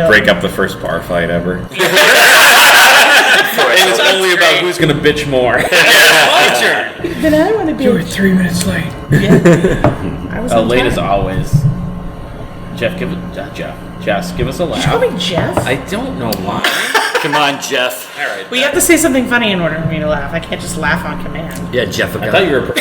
break up the first bar fight ever. And it's only about who's going to bitch more. Then I want to be. You were 3 minutes late. Yeah. I was Late as always. Jess, give us a laugh. Did you call me Jeff? I don't know why. Come on, Jeff. All right. We have to say something funny in order for me to laugh. I can't just laugh on command. Yeah, Jeff. I thought you were.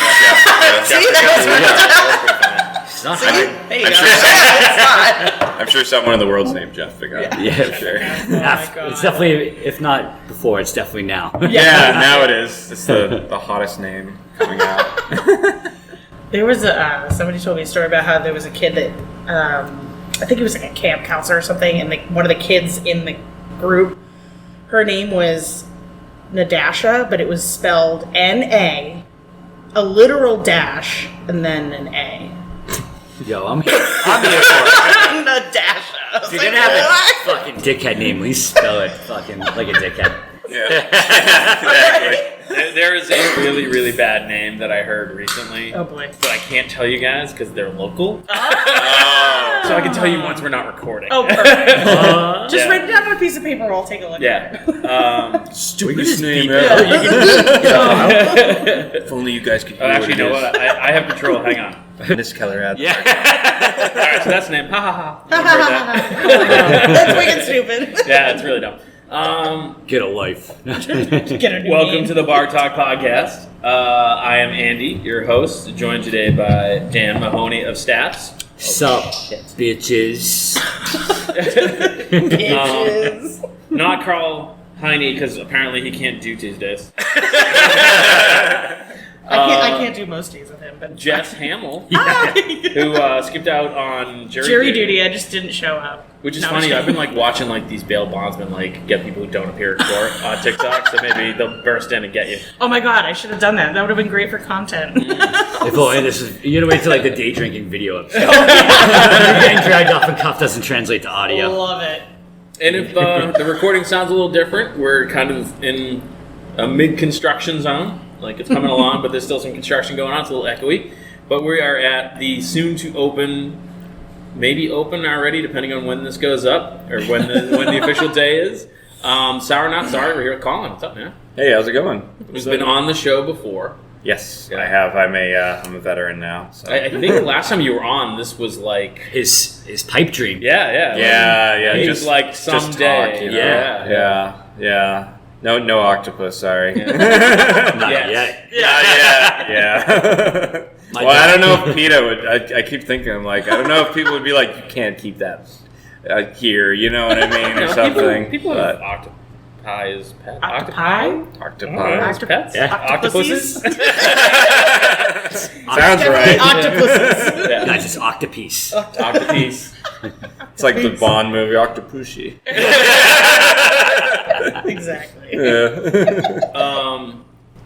I'm sure someone in the world's named Jeff figured out. Yeah, for sure. It's definitely, if not before, it's definitely now. Yeah, now it is. It's the hottest name coming out. There was somebody told me a story about how there was a kid that I think he was like a camp counselor or something, and one of the kids in the group, her name was Nadasha, but it was spelled N-A, a literal dash, and then an A. Yo, I'm here for it. Nadasha. If you're gonna have a fucking dickhead name, at least spell it fucking like a dickhead. Yeah, exactly. There is a really, really bad name that I heard recently. Oh boy. But I can't tell you guys because they're local. So I can tell you once we're not recording. Oh, perfect. Just write it down on a piece of paper. We'll take a look at it. Stupidest name ever. If only you guys could hear Actually, you know what? I have control. Hang on. Miss Keller ad. Yeah. Alright, so that's the name. Ha ha ha. That's wicked stupid. Yeah, it's really dumb. Get a life. Get a new Welcome name. to the Bar Talk Podcast. I am Andy, your host, joined today by Dan Mahoney of Stats. Sup, bitches. Bitches. Not Carl Heine, because apparently he can't do Tuesdays. I can't do most days with him, but Jess Hamill, who skipped out on jury duty. I just didn't show up. Which is No, funny. I'm I've been watching these bail bondsmen get people who don't appear in court on TikTok, so maybe they'll burst in and get you. Oh my god, I should have done that. That would have been great for content. If only you gotta wait till the day drinking video episode. Getting dragged off and cuff doesn't translate to audio. Love it. And if the recording sounds a little different, we're kind of in a mid-construction zone. It's coming along, but there's still some construction going on. It's a little echoey. But we are at the soon-to-open, maybe open already, depending on when this goes up, or when the official day is. Sour Not Sorry, we're here with Colin. What's up, man? Hey, how's it going? Who's been on the show before. Yes, I have. I'm a veteran now. So. I think the last time you were on, this was his pipe dream. Yeah. He just was someday. Just talk, you know? Yeah. No octopus, sorry. Not yet. Yeah. Well, I don't know if PETA would. I keep thinking, I don't know if people would be like, you can't keep that here, you know what I mean, or something. People have octopi as pets. Octopi? Octopi. As pets? Yeah. Octopuses? Sounds right. Octopuses. Yeah. Not just octopiece. Octopiece. It's like the Bond movie, Octopussy. Exactly. Yeah.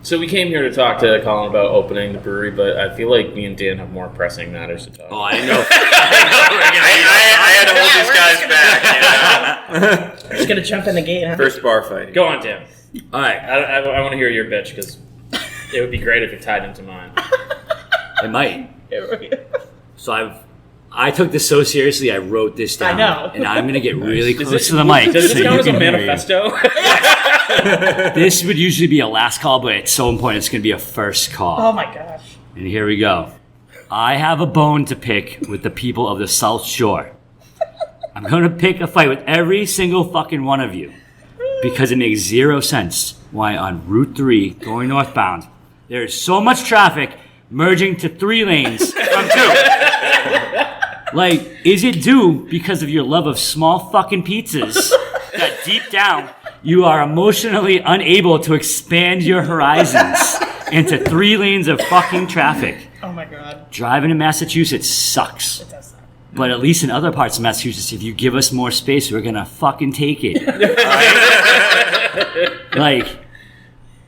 So we came here to talk to Colin about opening the brewery, but I feel like me and Dan have more pressing matters to talk about. Oh, I didn't know. I had to hold these guys back, Just gonna jump in the gate. Huh? First bar fight. Go on, Dan. All right, I want to hear your bitch, because it would be great if it tied into mine. it might. So I took this so seriously, I wrote this down. I know. And I'm going to get really close to the mic. Does so this count you as a can hear me. manifesto? This would usually be a last call, but at some point it's going to be a first call. Oh my gosh. And here we go. I have a bone to pick with the people of the South Shore. I'm going to pick a fight with every single fucking one of you because it makes zero sense why on Route 3 going northbound there is so much traffic merging to 3 lanes from 2. Is it due because of your love of small fucking pizzas that deep down you are emotionally unable to expand your horizons into 3 lanes of fucking traffic? Oh my god. Driving in Massachusetts sucks. It does suck. But at least in other parts of Massachusetts, if you give us more space, we're gonna fucking take it. Right?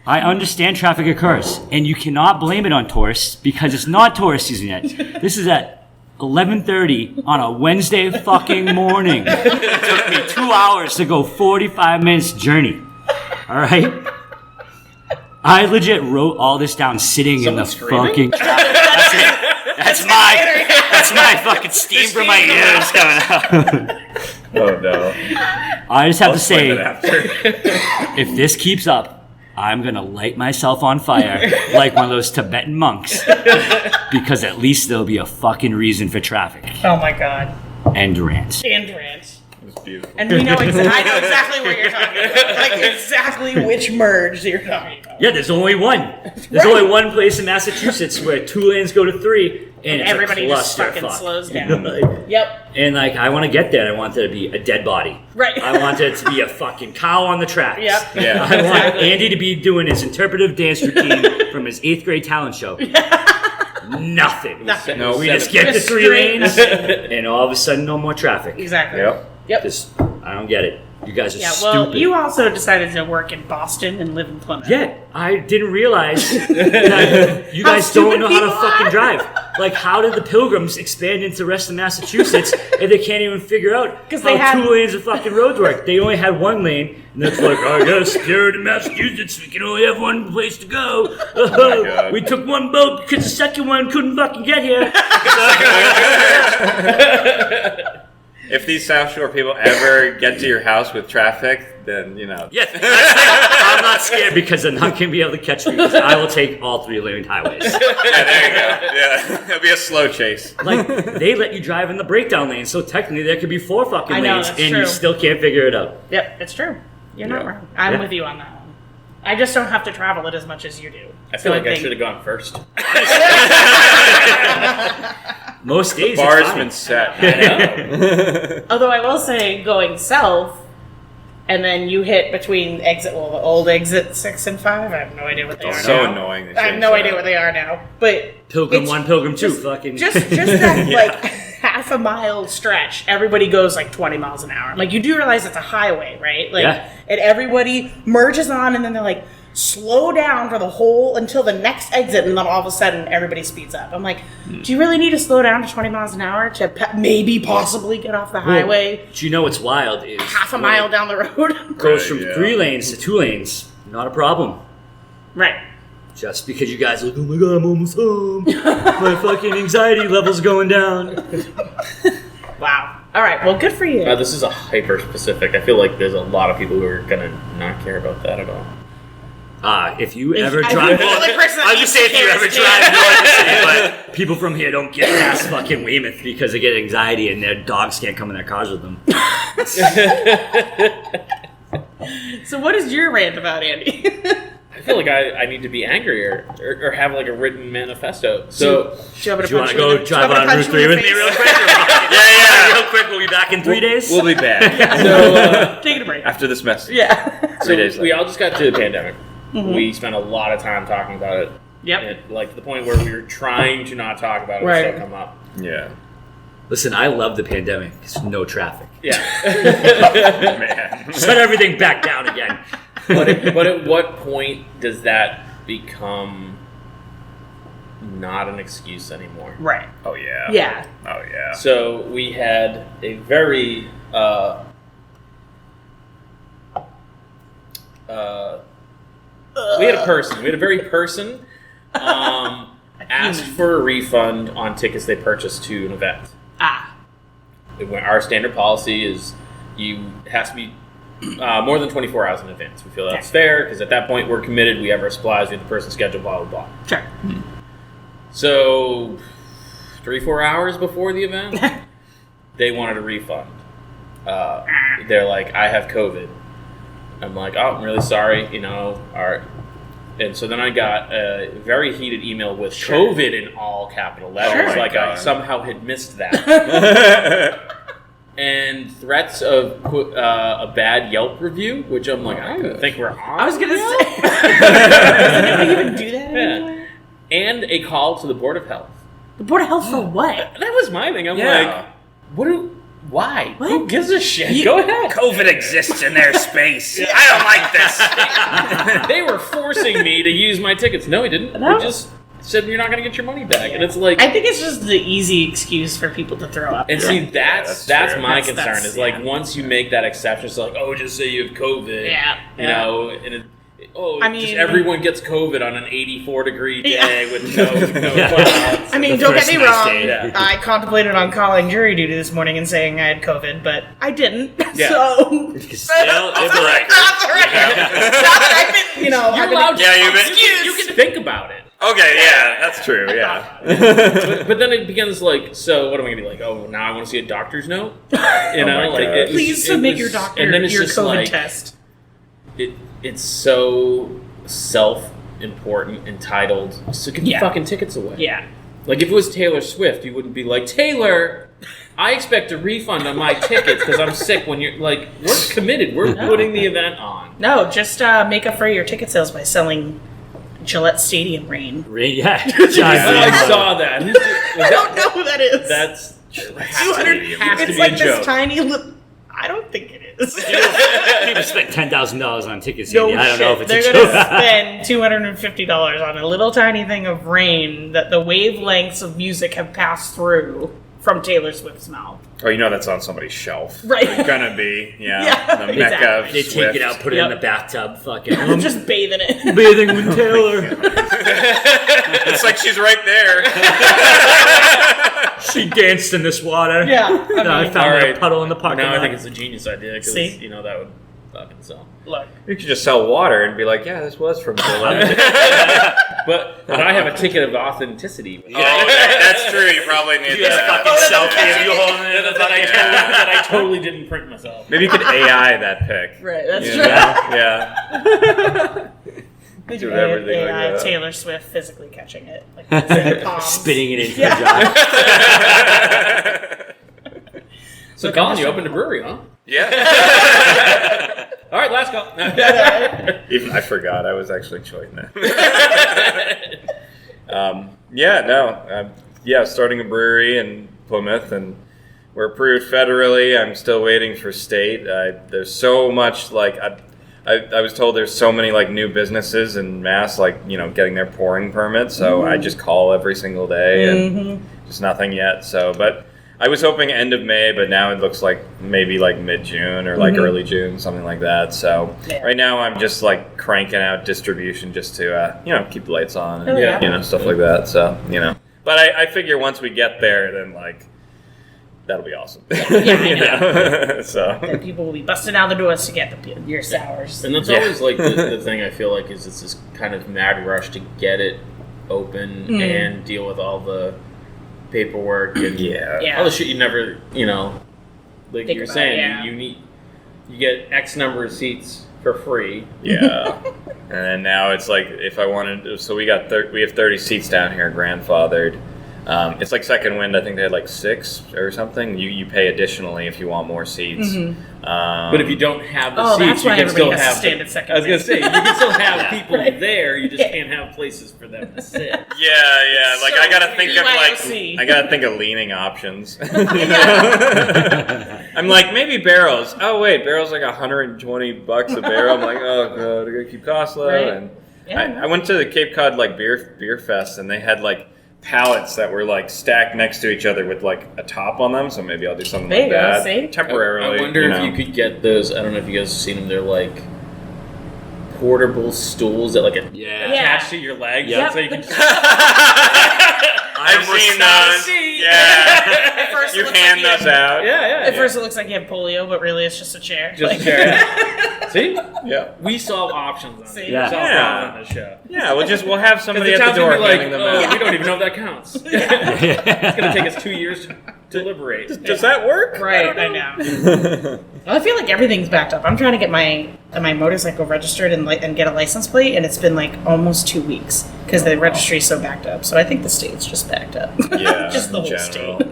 I understand traffic occurs, and you cannot blame it on tourists because it's not tourist season yet. This is at 11:30 on a Wednesday fucking morning. It took me 2 hours to go 45 minutes journey. All right? I legit wrote all this down sitting Someone in the screaming? fucking traffic. That's it. That's my fucking steam from my ears coming out. Oh no! I just have I'll to say, explain it after. if this keeps up, I'm going to light myself on fire like one of those Tibetan monks. Because at least there'll be a fucking reason for traffic. Oh my god. And rants. And rants. It's beautiful. And we know I know exactly what you're talking about. Like exactly which merge you're talking about. Yeah, there's only one. There's only one place in Massachusetts where 2 lanes go to 3, and it's everybody a just clusterfuck. fucking slows down. Like, Yep. and like, I want to get there. I want there to be a dead body. Right. I want there to be a fucking cow on the tracks. Yep. Yeah. I want Andy to be doing his interpretive dance routine from his 8th grade talent show. Nothing. No, We just get the 3 lanes, and all of a sudden, no more traffic. Exactly. Yep. Just, I don't get it. You guys are Yeah, well, stupid. you also decided to work in Boston and live in Plymouth. Yeah, I didn't realize that you guys don't know how to people fucking are. drive. Like, how did the Pilgrims expand into the rest of Massachusetts if they can't even figure out 'Cause how they had- 2 lanes of fucking roads work? They only had 1 lane, and it's like, oh, yes, here in Massachusetts, we can only have 1 place to go. God. We took 1 boat because the second one couldn't fucking get here. If these South Shore people ever get to your house with traffic, then Yes, I'm not scared because they're not going to be able to catch me because I will take all 3-lane highways. Yeah, there you go. Yeah, it'll be a slow chase. Like, they let you drive in the breakdown lane, so technically there could be 4 fucking I know, lanes, that's and true. you still can't figure it out. Yep, it's true. You're not Yeah. wrong. I'm Yeah. with you on that one. I just don't have to travel it as much as you do. I feel So like I think- should have gone first. Most days, Bar's it's fine. been set. Although I will say, going south, and then you hit between the old exit 6 and 5. I have no idea what they are So now. annoying. I have no idea what they are now. But Pilgrim it's 1, Pilgrim 2, just- fucking. just that like half a mile stretch, everybody goes like 20 miles an hour. Like you do realize it's a highway, right? Like, Yeah. and everybody merges on, and then they're like, slow down for the whole until the next exit, and then all of a sudden everybody speeds up. I'm like, do you really need to slow down to 20 miles an hour to maybe possibly get off the highway Do you know what's wild is half a when mile it down the road? goes from Right, yeah. 3 lanes to 2 lanes, not a problem. Right. Just because you guys are like, oh my god, I'm almost home. My fucking anxiety level's going down. Wow. All right. Well, good for you. This is a hyper specific. I feel like there's a lot of people who are gonna not care about that at all. If you ever I drive, think the only person that I was just say if you cares ever cares. drive north of the city, but people from here don't get past fucking Weymouth because they get anxiety and their dogs can't come in their cars with them. So, what is your rant about, Andy? I feel like I need to be angrier or have like a written manifesto. So Do you want me Do you want to punch go in drive do you want on me Route to punch 3 you in with the me real face? quick? Yeah, real quick. We'll be back in 3 days. We'll be back so Taking a break. after this message. Yeah. 3 days we later. all just got to the pandemic. We spent a lot of time talking about it. Yep. And, like to the point where we were trying to not talk about it, Right. still come up. Yeah. Listen, I love the pandemic. It's no traffic. Yeah. Man. Shut everything back down again. but at what point does that become not an excuse anymore? Right. Oh yeah. Yeah. Oh yeah. So we had a very we had a person. We had a very person asked for a refund on tickets they purchased to an event. Ah. Our standard policy is you it has to be more than 24 hours in advance. We feel that's fair because at that point we're committed. We have our supplies. We have the person scheduled. Blah blah blah. Sure. So 3-4 hours before the event, they wanted a refund. They're like, I have COVID. I'm like, oh, I'm really sorry, and so then I got a very heated email with COVID in all capital letters, Sure. like I God. somehow had missed that. And threats of a bad Yelp review, which I'm like, I don't think we're on. I was gonna Yelp. say. Does anyone even do that Yeah. anymore? And a call to the Board of Health. The Board of Health for what? That was my thing. I'm Yeah. like, why? What? Who gives a shit? Go ahead. COVID exists in their space. I don't like this. They were forcing me to use my tickets. No, he didn't. No. He just said you're not going to get your money back. And it's like, I think it's just the easy excuse for people to throw up. and see, that's that's true. my That's- concern. that's- Is like yeah. once you make that exception, it's like, oh, just say you have COVID. Yeah. You know, and I mean, just everyone gets COVID on an 84-degree day with no clouds. I mean, don't get me nice wrong. day. Yeah. I contemplated on calling jury duty this morning and saying I had COVID, but I didn't. Yeah. So Still, it's right. Not that I've been, You're I've been allowed to. Yeah, you've been- You can think about it. Okay, yeah, that's true. Yeah. But then it begins like, so what am I gonna be like? Oh, now I want to see a doctor's note. You know, my like God. Please submit your doctor and then it's your just COVID like, test. It's so self-important, entitled. So give Yeah. fucking tickets away. Yeah. Like if it was Taylor Swift, you wouldn't be like, Taylor, I expect a refund on my tickets because I'm sick. When you're like, we're committed. We're putting the event on. No, just make up for your ticket sales by selling Gillette Stadium rain. Yeah. I saw that. I don't know who that is. That's 200. has to It's be like a this joke. tiny little. I don't think it is. People spent $10,000 on tickets. No I don't know if shit. it's They're a gonna joke. spend $250 on a little tiny thing of rain that the wavelengths of music have passed through from Taylor Swift's mouth. Oh, you know that's on somebody's shelf. Right. It's gonna be, Yeah, the mecca exactly. of They Swift. take it out, put it in the bathtub, fucking Just bathing it. bathing with Taylor. It's like she's right there. She danced in this water. Yeah. I found Alright. a puddle in the parking No, lot. I think it's a genius idea because See? that would fucking sell. Look. You could just sell water and be like, yeah, this was from Gillette. But I have a ticket of authenticity. Oh, that's true. You probably need You that. fucking selfie of you holding it in the that I totally didn't print myself. Maybe you could AI that pic. Right, that's You true. know? Yeah. They Do do everything like that. Taylor Swift physically catching it. Like in your palms. spitting it into Yeah. the jar. So, Colin, you opened a brewery, huh? Yeah. All right, last call. Even I forgot I was actually enjoying that. Starting a brewery in Plymouth, and we're approved federally. I'm still waiting for state. There's so much I was told there's so many new businesses in Mass getting their pouring permits. So I just call every single day and just nothing yet. So, but I was hoping end of May, but now it looks like maybe mid-June or early June, something like that. So right now I'm just cranking out distribution just to keep the lights on and stuff like that. So but I figure once we get there, then that'll be awesome. So Then people will be busting out the doors to get your sours. And that's always the thing I feel like is it's this kind of mad rush to get it open and deal with all the paperwork and Yeah. all the shit you never, like Think you're about saying, it, you get X number of seats for free. yeah. And then now it's if I wanted, so we have 30 seats down here, grandfathered. It's Second Wind. I think they had 6 or something. You pay additionally if you want more seats. But if you don't have the Oh, seats, that's why you can still everybody has to have. stand at Second I was gonna Wind. say you can still have people Right. there. You just can't have places for them to sit. Yeah. So I gotta think BYOC. I gotta think of leaning options. I'm maybe barrels. Oh wait, barrels $120 a barrel. I'm oh god, I gotta keep costs low. Right. And Yeah. I went to the Cape Cod beer fest, and they had pallets that were stacked next to each other with a top on them. So maybe I'll do something There like you go, that see? temporarily. I wonder if you could get those. I don't know if you guys have seen them. They're portable stools that Yeah. attach to your legs. Yep. So you can just I've seen those. Yeah. At first it You looks hand like those out. yeah. At first it looks like you have polio, but really it's just a chair. Just share. See, Yeah. we solve options on See? this. Yeah. We solve Yeah. problems on this show. Yeah, we'll have somebody Because at the the town's door gonna be handing them out. we don't even know if that counts. It's gonna take us 2 years to deliberate. Does that work? Right, I know. Well, I feel like everything's backed up. I'm trying to get my motorcycle registered and get a license plate, and it's been almost 2 weeks because the registry's so backed up. So I think the state's just backed up. Yeah, just the in whole general. state.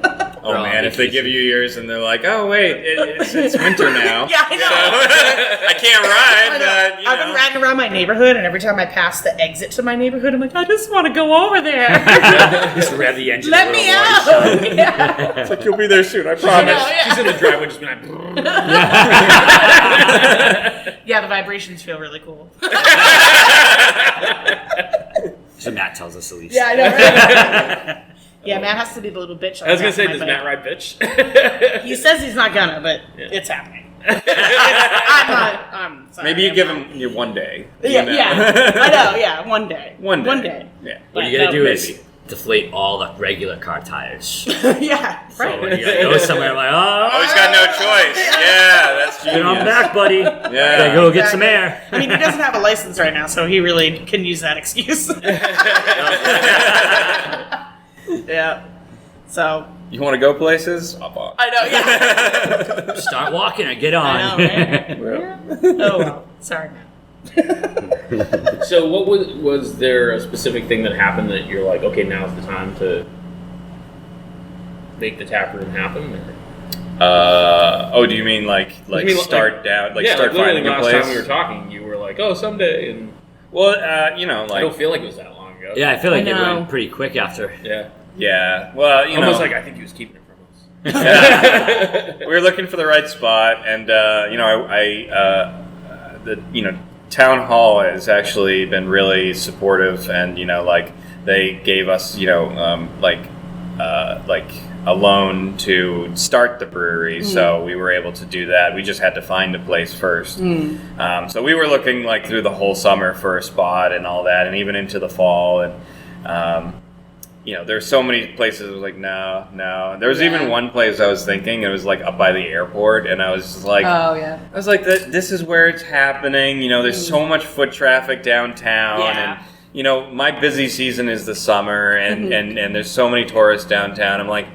Oh They're all man, if they give you yours and they're oh wait, it's winter now. Yeah, I know. So I can't ride, I know. but I've been riding around my neighborhood, and every time I pass the exit to my neighborhood, I'm I just want to go over there. Just rev the engine. Let a me little more. out. Yeah. it's you'll be there soon, I I promise. know, yeah. She's in the driveway just being Yeah, the vibrations feel really cool. So Matt tells us at least. Yeah, I know. Right? Yeah, Matt has to be the little bitch. I was gonna say, does my Matt bike. ride bitch? He says he's not gonna, but Yeah. it's happening. I'm sorry. Maybe you I'm give not. him your 1 day. Yeah, I know. Yeah, one day. One day. One day. Yeah. What you gotta do maybe. is deflate all the regular car tires. Yeah, So right. when you gotta go somewhere, like, Oh, he's got no choice. Yeah, that's genius. get on back, buddy. Yeah. Gotta go get some Exactly. air. I mean, he doesn't have a license right now, so he really can use that excuse. Yeah. So. You want to go places? Hop on. I know. Yeah. Start walking or get on. I know, right? Oh well. Sorry, man. So what was there a specific thing that happened that you're like, okay, now's the time to make the tap room happen? Or? Do you mean like I mean, start down, like yeah, start like literally finding a last place? time we were talking, you were like, oh, someday, and Well, I I don't feel like it was that long ago. Yeah, I feel like I it know. went pretty quick after. Yeah. yeah. Well, Almost like I think he was keeping it from us. Yeah. We were looking for the right spot, and the town hall has actually been really supportive, and like they gave us like a loan to start the brewery, so we were able to do that. We just had to find a place first. So we were looking like through the whole summer for a spot and all that, and even into the fall, and there's so many places. I was like, no. There was even one place I was thinking. It was like up by the airport, and I was just like, Oh yeah. I was like, this is where it's happening. There's so much foot traffic downtown, Yeah. and my busy season is the summer, and there's so many tourists downtown. I'm like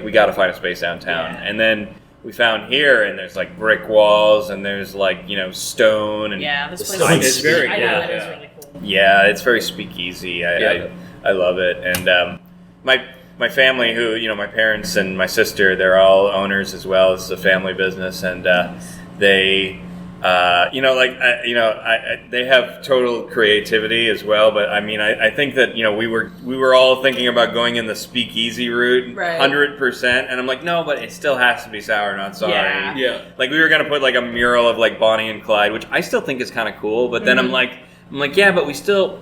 we got to find a space downtown, Yeah. and then we found here, and there's like brick walls, and there's like stone, and Yeah, this The place sign is is very I know, good, that is yeah. really cool. yeah, it's very speakeasy. I love it, and my family, who my parents and my sister, they're all owners as well. It's a family business, and they. They have total creativity as well. But I mean, I think that we were all thinking about going in the speakeasy route, Right. 100%. And I'm like, no, but it still has to be sour, not sorry. Yeah. Yeah. Like we were gonna put like a mural of like Bonnie and Clyde, which I still think is kind of cool. But then I'm like, yeah, but we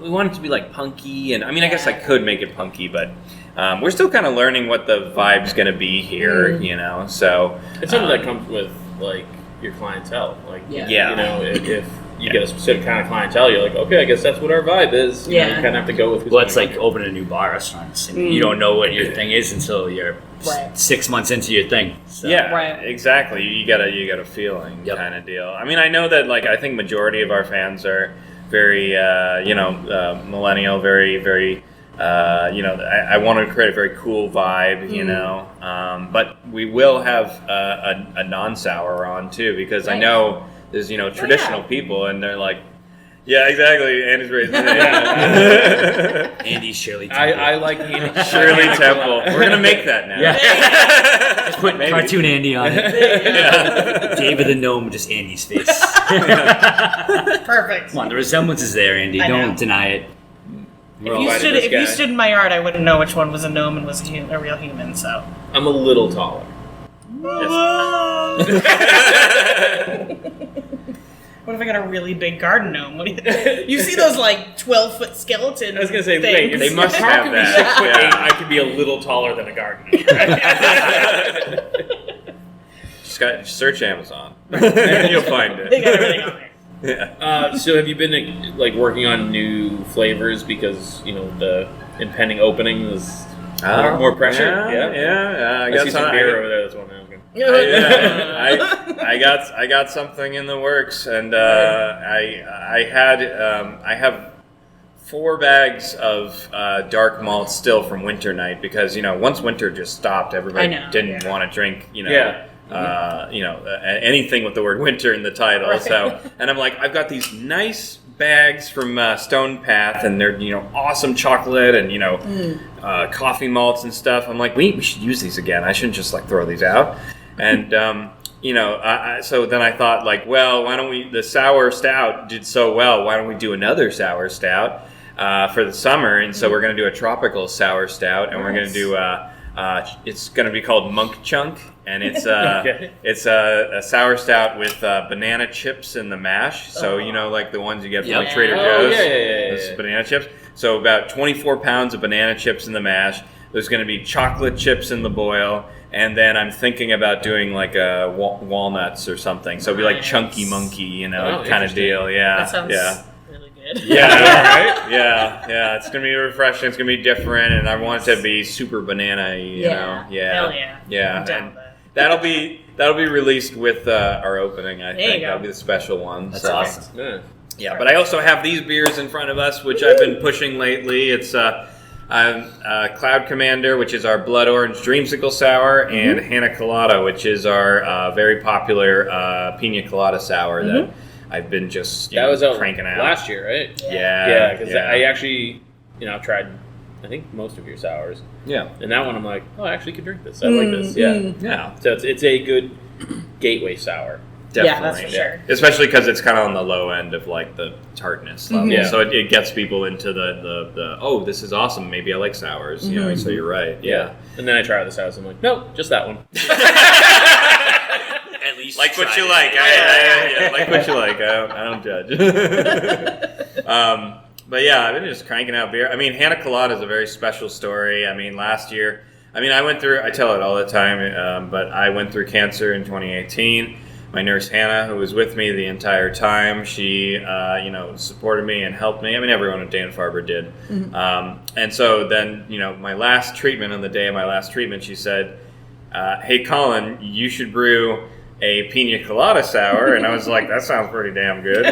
want it to be like punky. And I mean, I guess I could make it punky, but. We're still kind of learning what the vibe's going to be here, So It's something that comes with like your clientele. Like, Yeah. if you get a specific kind of clientele, you're like, okay, I guess that's what our vibe is. You Yeah. kind of have to go with. who's Well, it's gonna like come. opening a new bar restaurant. You don't know what your thing is until you're Right. 6 months into your thing. So. yeah, Right. exactly. You got a feeling Yep. kind of deal. I mean, I know that I think majority of our fans are very millennial, very very. I want to create a very cool vibe, but we will have a non-sour on too, because I Nice. know there's traditional people, and they're like, yeah, exactly. Andy's raised me. Andy, Shirley Temple. I like Andy. Shirley Temple. We're gonna make that now. Yeah. Just put Maybe. cartoon Andy on it. Yeah. David the Gnome, just Andy's face. Perfect. Come on, the resemblance is there, Andy. I know. Don't deny it. We're If all you fighting stood this if you guy. stood in my yard, I wouldn't know which one was a gnome and was a real human. So. I'm a little taller. What if I got a really big garden gnome? What do you see those like 12-foot skeleton? I was gonna say, things? wait, if They must Mark have can be that. 6'8", Yeah. I could be a little taller than a gardener. Just search Amazon. You'll find They it. got everything on there. Yeah. So have you been like working on new flavors because the impending opening is more pressure? Yeah. I got see some some- beer over there. That's one. I got something in the works, and I have 4 bags of dark malt still from winter night, because once winter just stopped, everybody I know, didn't yeah. want to drink Yeah. anything with the word winter in the title. Right. So, and I'm like, I've got these nice bags from Stone Path, and they're awesome chocolate and coffee malts and stuff. I'm like, we should use these again. I shouldn't just like throw these out. And so then I thought, like, well, why don't we? The sour stout did so well. Why don't we do another sour stout for the summer? And so we're going to do a tropical sour stout, and we're going to do. It's going to be called Monk Chunk, and it's Okay. it's a sour stout with banana chips in the mash. So like the ones you get from Yep. like Trader Oh, Joe's. yeah. Those banana chips. So about 24 pounds of banana chips in the mash. There's going to be chocolate chips in the boil, And then I'm thinking about doing like a walnuts or something. So it'd be like chunky monkey, kind of deal. Yeah. That sounds really good. Yeah, right? Yeah. It's going to be refreshing. It's going to be different. And I want it to be super banana-y, you know? Yeah. Hell yeah. Yeah. I'm down And with that. that'll be released with our opening, I There you think. go. That'll be the special one. That's so. awesome. Yeah. Yeah, but I also have these beers in front of us, which I've been pushing lately. It's Cloud Commander, which is our blood orange dreamsicle sour, and Hannah Colada, which is our very popular pina colada sour that I've been just That was out cranking out last year, right? Yeah, because I actually, tried, I think, most of your sours. yeah, And that one I'm like, I actually could drink this. I like this. Yeah. yeah, So it's a good gateway sour. definitely. that's for sure. Especially because it's kind of on the low end of like the tartness level, Yeah. so it gets people into the oh, this is awesome. Maybe I like sours, So you're right. Yeah. And then I tried the sours. I'm like, nope, just that one. At least Like what try you it. like. Yeah, like what you like. I don't judge. But yeah, I've been just cranking out beer. I mean, Hannah Colada is a very special story. I mean, last year, I tell it all the time, but I went through cancer in 2018. My nurse Hannah, who was with me the entire time, she, supported me and helped me. I mean, everyone at Dana-Farber did. And so then, my last treatment, on the day of my last treatment, she said, hey, Colin, you should brew a pina colada sour. And I was like, that sounds pretty damn good,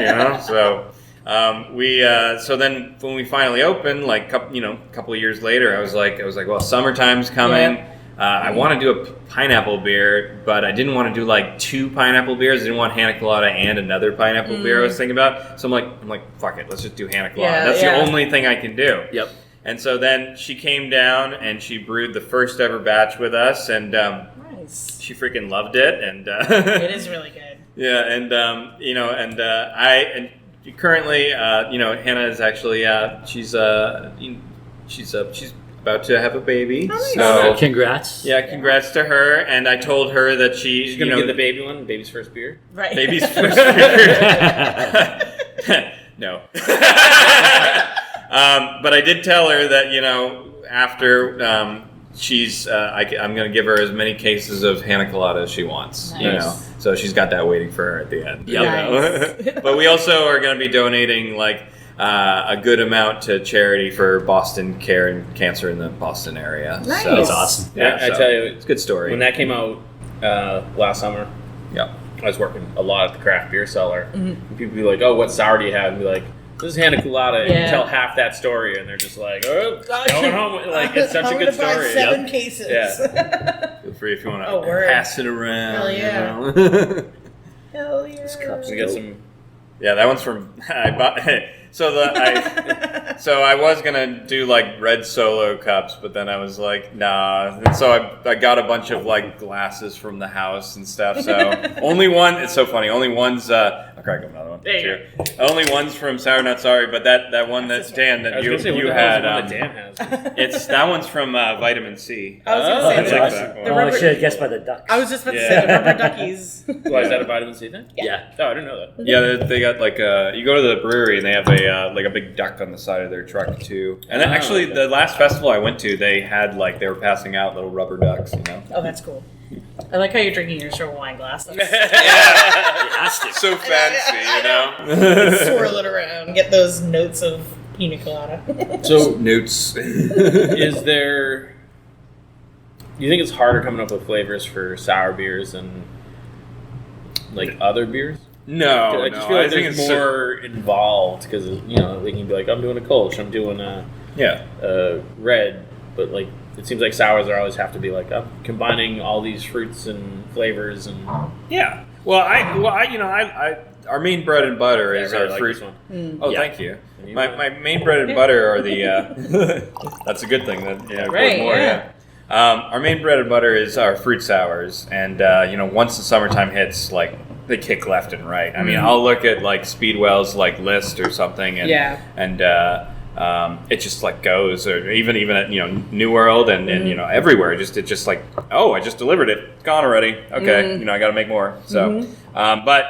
So so then when we finally opened, like, couple of years later, I was like, well, summertime's coming. Yeah. I want to do a pineapple beer, but I didn't want to do like 2 pineapple beers. I didn't want Hannah Colada and another pineapple beer I was thinking about. So I'm like, fuck it, let's just do Hannah Colada. Yeah, That's yeah. the only thing I can do. Yep. And so then she came down and she brewed the first ever batch with us, and Nice. she freaking loved it. And It is really good. yeah, and currently, Hannah is actually she's about to have a baby. nice. So Congrats. yeah, congrats to her. And I told her that She's going to get the baby one, baby's first beer. Right. baby's first beer. No. But I did tell her that, after I'm going to give her as many cases of Hannah Colada as she wants. Nice. So she's got that waiting for her at the end. Nice. But we also are going to be donating a good amount to charity for Boston Care and Cancer in the Boston area. Nice. So, That's awesome. Yeah, I so tell you, it's a good story. when that came out last summer, Yeah. I was working a lot at the craft beer cellar. And people be like, oh, what sour do you have? And be like, this is Hannah Colada. And you Yeah. tell half that story, and they're just like, oh, going home. Like, it's such a good story. 7 cases. Yeah. Feel free if you want to Oh, word. pass it around. Hell yeah. you know? Hell yeah. cups We got some. Yeah, that one's from I bought. So I was gonna do like red Solo cups, but then I was like, nah. And so I got a bunch of like glasses from the house and stuff. So only one. It's so funny. Only one's. I'll crack another one. There you too. Only one's from Sour Not Sorry, but that one that's Dan I that was you going to say, what you the hell is had. the one that Dan has? That one's from Vitamin C. I was Oh, gonna say that's the, like the that one. Oh, I rubber. should have guessed by the ducks. I was just about to Yeah. say the rubber duckies. Why is that a vitamin C thing? Yeah. Oh, I didn't know that. Yeah, they got like you go to the brewery and they have a like a big duck on the side of their truck too. And then Oh, actually, okay. the last festival I went to, they had like they were passing out little rubber ducks. Oh, that's cool. I like how you're drinking yours from a wine glass. That's So fancy, swirl it around, get those notes of pina colada. So, Newts. is there. Do you think it's harder coming up with flavors for sour beers than like other beers? No, I just feel like there's it's more involved because they can be like, I'm doing a Kolsch, I'm doing a red, but like it seems like sours are always have to be like I'm combining all these fruits and flavors and yeah. Well, I our main bread and butter is I really our like fruit. this one. Oh, Yeah. thank you. And you- My main bread and butter are the. That's a good thing. That Right, more. yeah. Our main bread and butter is our fruit sours, and once the summertime hits, like they kick left and right. I mean, I'll look at like Speedwell's like list or something, and Yeah. it just like goes, or even at New World and everywhere. It just like, oh, I just delivered it, it's gone already. Okay, I got to make more. So, but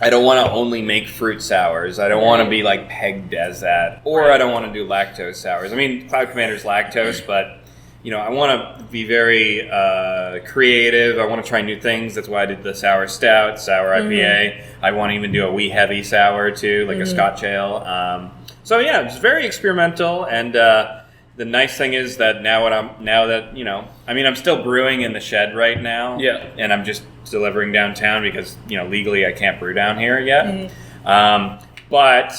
I don't want to only make fruit sours. I don't want to be like pegged as that, or I don't want to do lactose sours. I mean, Cloud Commander's lactose, but I want to be very creative. I want to try new things. That's why I did the sour stout, sour IPA. I want to even do a wee heavy sour too, like a Scotch ale. So yeah, it's very experimental. And the nice thing is that I'm still brewing in the shed right now. Yeah. And I'm just delivering downtown because legally I can't brew down here yet. But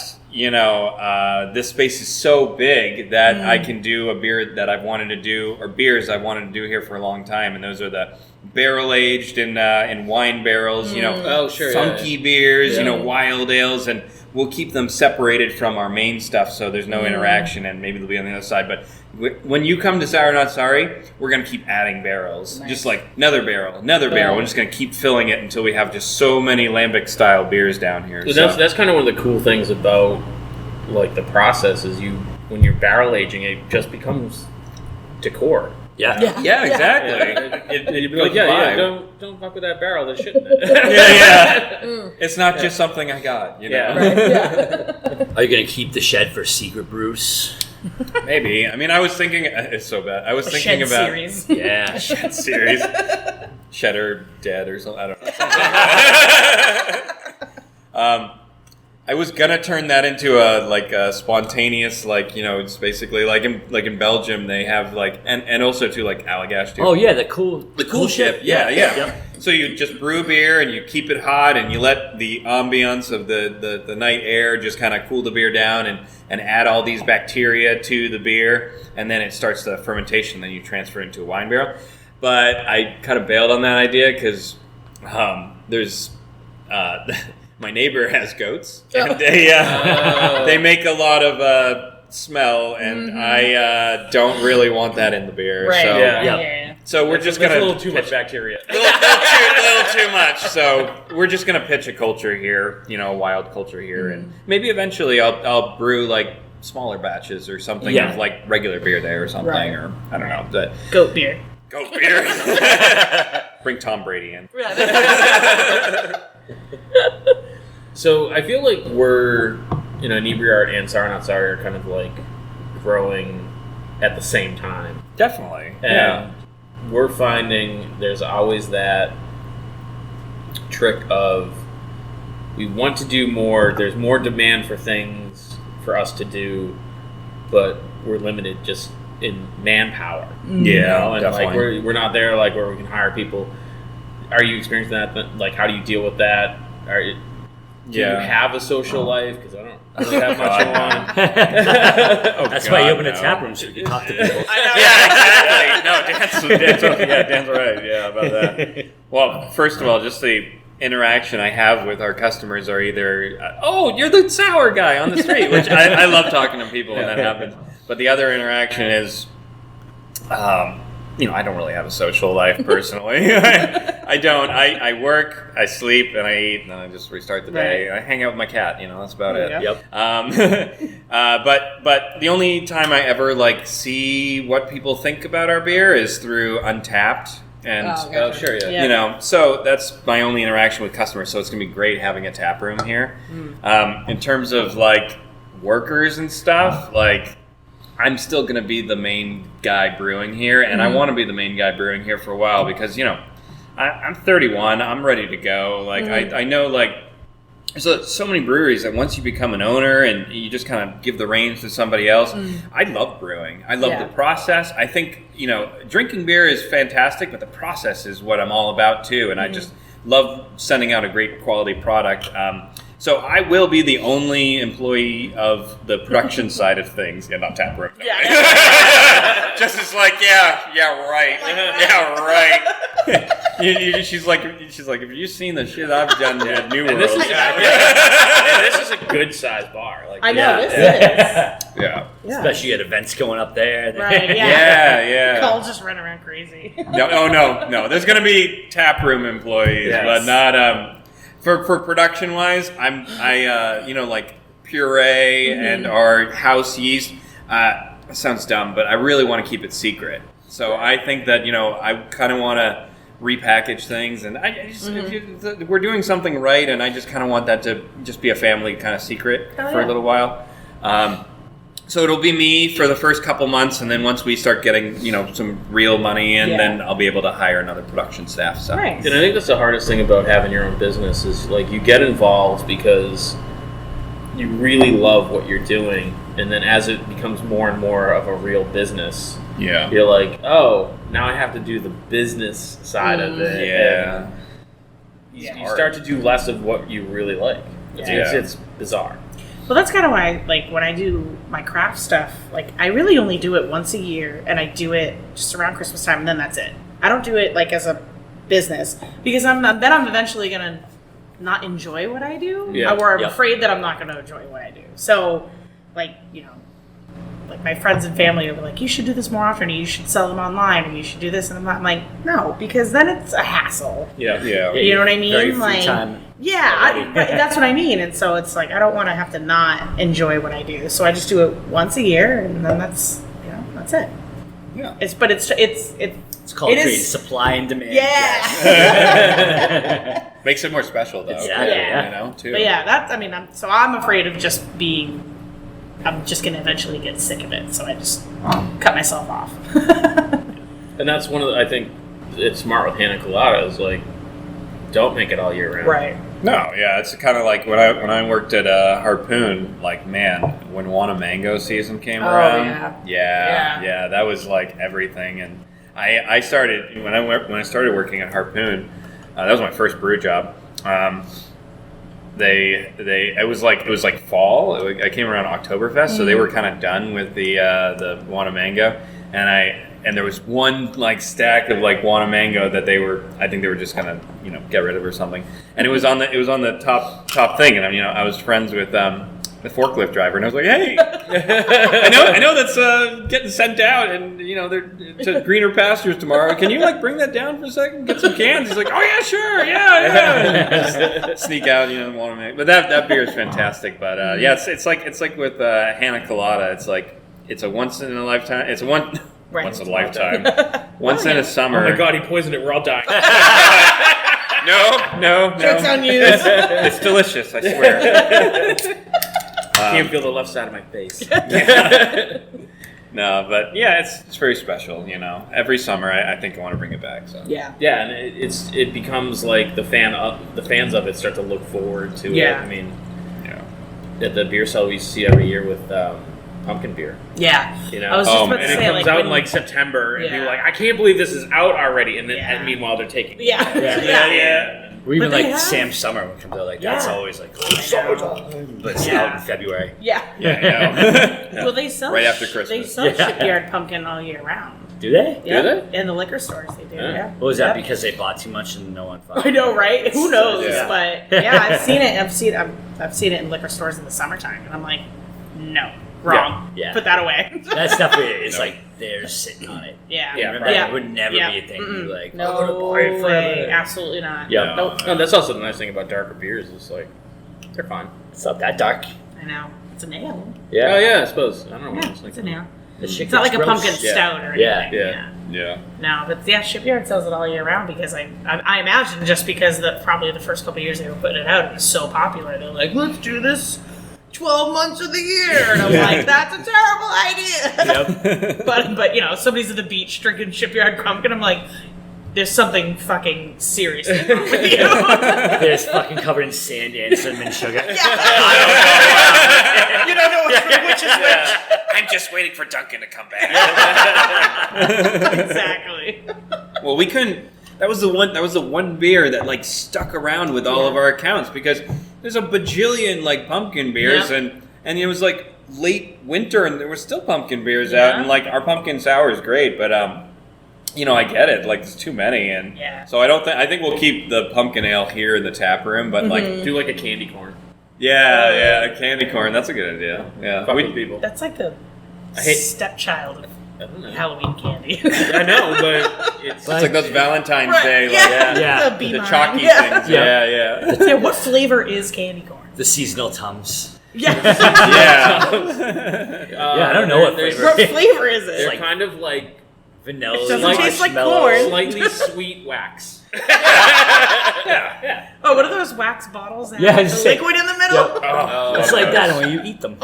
this space is so big that I can do a beer that I've wanted to do, or beers I've wanted to do here for a long time, and those are the barrel aged in wine barrels. Funky beers, wild ales, and we'll keep them separated from our main stuff so there's no interaction, and maybe they'll be on the other side. But when you come to Sour Not Sorry, we're going to keep adding barrels. Nice. Just like another barrel. We're just going to keep filling it until we have just so many lambic style beers down here. So that's kind of one of the cool things about like the process is when you're barrel aging, it just becomes decor. Yeah, exactly. You'd be like, don't fuck with that barrel. There's shit in it. It's not just something I got, Yeah. Are you gonna keep the shed for secret brews? Maybe. I mean, I was thinking it's so bad. I was thinking about series. Yeah, shed series, Cheddar Dead or something. I don't know. I was gonna turn that into a spontaneous, it's basically like in Belgium they have and also too like Allagash too. Oh yeah, the cool ship. Yeah. Yep. So you just brew beer and you keep it hot and you let the ambiance of the night air just kind of cool the beer down and add all these bacteria to the beer, and then it starts the fermentation. Then you transfer it into a wine barrel. But I kind of bailed on that idea because there's. My neighbor has goats, and they make a lot of smell, and I don't really want that in the beer. Right. So, Yeah. So we're just gonna a little too much bacteria. a little too much. So we're just gonna pitch a culture here, a wild culture here, and maybe eventually I'll brew like smaller batches or something of like regular beer there or something, or I don't know. But Goat beer. Bring Tom Brady in. So I feel like we're, Inebriate Art and Sour Not Sorry are kind of like growing at the same time. Definitely. And we're finding there's always that trick of we want to do more, there's more demand for things for us to do, but we're limited just in manpower. Yeah, and definitely. we're not there like where we can hire people. Are you experiencing that? Like, how do you deal with that? Do you have a social life? Because I don't really have much of one. That's why you open a tap room so you can talk to people. Exactly. No, Dan's right. Yeah, about that. Well, first of all, just the interaction I have with our customers are either, you're the sour guy on the street, which I love talking to people when that happens. But the other interaction is, I don't really have a social life personally. I don't. I work, I sleep, and I eat, and then I just restart the day. Right. I hang out with my cat. That's about it. Yep. But the only time I ever see what people think about our beer is through Untapped. And Sure, yeah. So that's my only interaction with customers. So it's gonna be great having a tap room here. In terms of workers and stuff, I'm still going to be the main guy brewing here, and I want to be the main guy brewing here for a while because, I'm 31. I'm ready to go. I know, there's so many breweries that once you become an owner and you just kind of give the reins to somebody else, I love brewing. I love the process. I think, drinking beer is fantastic, but the process is what I'm all about, too, and I just love sending out a great quality product. So I will be the only employee of the production side of things. Yeah, not tap room. No. Just as right. She's like, have you seen the shit I've done at New World? This is a good sized bar. I know this is. Yeah. Especially at events going up there. Right. Yeah. Colin's just running around crazy. No. There's gonna be tap room employees, but not For production wise, like puree and our house yeast. It sounds dumb, but I really want to keep it secret. So I think that I kind of want to repackage things, and we're doing something right, and I just kind of want that to just be a family kind of secret for a little while. So it'll be me for the first couple months, and then once we start getting, some real money in, then I'll be able to hire another production staff. So. Nice. And I think that's the hardest thing about having your own business is like you get involved because you really love what you're doing, and then as it becomes more and more of a real business, you're like, oh, now I have to do the business side of it. Yeah. You start to do less of what you really like. It's bizarre. Well, that's kind of why, like, when I do my craft stuff, like, I really only do it once a year, and I do it just around Christmas time, and then that's it. I don't do it, like, as a business, because I'm eventually going to not enjoy what I do, or I'm afraid that I'm not going to enjoy what I do. So, like, like, my friends and family will be like, you should do this more often, or you should sell them online, or you should do this, and I'm like, no, because then it's a hassle. Yeah. You know what I mean? Very free like, time. That's what I mean. And so it's like, I don't want to have to not enjoy what I do. So I just do it once a year, and then that's it. Yeah. It's called creating supply and demand. Yeah. Makes it more special, though. Exactly. Too. But I'm afraid of just I'm just going to eventually get sick of it. So I just cut myself off. And that's one of the, I think it's smart with Hannah Colada is like, don't make it all year round. Right. No, it's kind of like when I worked at Harpoon. Like, man, when Wanna Mango season came around, that was like everything. And I started when I started working at Harpoon. That was my first brew job. It was like fall. I came around Oktoberfest, so they were kind of done with the Wanna Mango, and there was one like stack of like Wanna Mango that I think they were just gonna get rid of or something, and it was on the top thing, and I was friends with the forklift driver, and I was like, hey, I know that's getting sent out, and they're to greener pastures tomorrow. Can you like bring that down for a second, get some cans? He's like, oh yeah, sure, yeah. Just sneak out, Wanna Mango. But that beer is fantastic. But it's like with Hannah Colada. It's like it's a once in a lifetime. It's once in a lifetime. Once in a summer. Oh my god, he poisoned it. We're all dying. No. Joke's on you. It's delicious, I swear. I can't feel the left side of my face. No, but it's very special. Every summer I think I want to bring it back. So and it becomes like the fans of it start to look forward to it. I mean, at the beer cell we see every year with pumpkin beer. Yeah. I was just about to say, it comes out in like September, and people are like, I can't believe this is out already, and then and meanwhile they're taking it. Yeah. Or even like Sam Summer when it comes out, like that's always like summertime, but it's out in February. Well, they sell right after Christmas. They sell Shipyard pumpkin all year round. Do they? Yeah. Do they? In the liquor stores, they do. Yeah. What was that? Because they bought too much and no one found I know, right? Who knows? Yeah. But I've seen it. I've seen it in liquor stores in the summertime, and I'm like, no, wrong. Yeah. Put that away. That stuff is like they're sitting on it. Yeah. It would never be a thing. You'd be like, no I'm gonna buy it way. forever. Absolutely not. Yeah. Nope. No, that's also the nice thing about darker beers is like they're fine. It's not that dark. I know. It's an ale. Yeah. Oh yeah, I suppose. I don't know what it's like. It's an ale. The shit It's not like gets a pumpkin roast. stout or Yeah. anything. Yeah. No, but Shipyard sells it all year round because I imagine just because probably the first couple of years they were putting it out, it was so popular. They're like, let's do this 12 months of the year, and I'm like, that's a terrible idea. Yep. but somebody's at the beach drinking Shipyard pumpkin. I'm like, there's something fucking seriously wrong with you. It's fucking covered in sand and cinnamon sugar. You don't know which is which. I'm just waiting for Duncan to come back. Exactly. Well, we couldn't. That was the one beer that like stuck around with all of our accounts because there's a bajillion like pumpkin beers and it was like late winter and there were still pumpkin beers out and like our pumpkin sour is great, but I get it. Like there's too many, and so I think we'll keep the pumpkin ale here in the tap room, but like do like a candy corn. Yeah, candy corn. That's a good idea. Yeah, Fuck with people. That's like the stepchild of Halloween candy. I know, but it's like those Valentine's Day, the the chalky things. Yeah. What flavor is candy corn? The seasonal Tums. Yeah. I don't know what flavor. What flavor is it? They're kind of like Vanilla. It doesn't taste like marshmallow. corn. Slightly sweet wax. Oh, what are those wax bottles that Yeah, have just the like- liquid in the middle? Oh, It's like that when you eat them.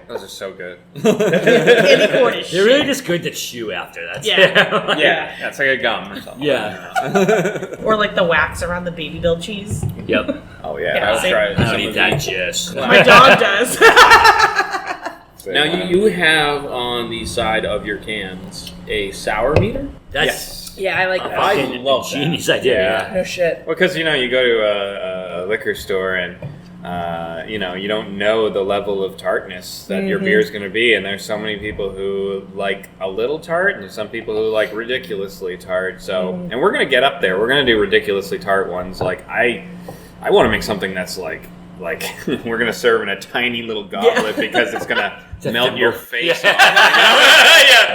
Those are so good. Candy corn is They're really shit. just good to chew after. That's Yeah. it. Yeah, it's like a gum or something. Yeah. Or like the wax around the baby build cheese. Yep. Oh yeah, Yeah, I'll same. try it. I don't eat that, Jess. My dog does. Now you have on the side of your cans a sour meter. That's Yeah, I like that. I fucking love that. genius idea. Yeah. No shit. Well, because you go to a liquor store and you don't know the level of tartness that your beer is going to be, and there's so many people who like a little tart, and there's some people who like ridiculously tart. So, and we're going to get up there. We're going to do ridiculously tart ones. Like I want to make something that's like we're going to serve in a tiny little goblet because it's going to melt your face off.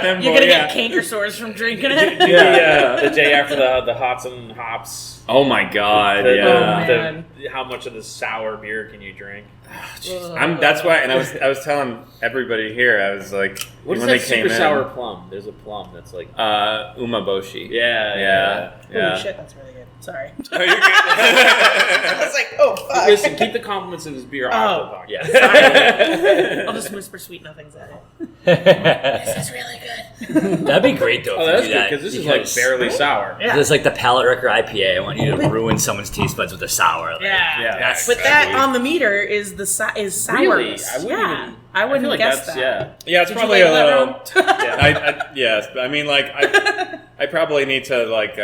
Yeah, You're gonna get canker sores from drinking it. The day after the hots and hops. Oh my god! The- Yeah. man. how much of the sour beer can you drink? That's why, and I was telling everybody here, I was like, What is when that they came super in, sour plum? There's a plum that's like umaboshi. yeah. Holy shit, that's really good. Sorry. Oh, you're good. I was like, oh fuck. Listen, keep the compliments of his beer off the podcast. Yeah. I'll just whisper sweet nothings at it. This is really good. That'd be great though. Oh, if you that's do good that, because this is like barely sour. Yeah. It's like the Palate Wrecker IPA. I want you to ruin someone's taste buds with a sour. Like, Yeah. That's But that Exactly. on the meter is the is sour. Really? I wouldn't even. I wouldn't feel like guess that's, that. Yeah, it's Did you probably label a that little. wrong? Yes, I mean, like, I probably need to like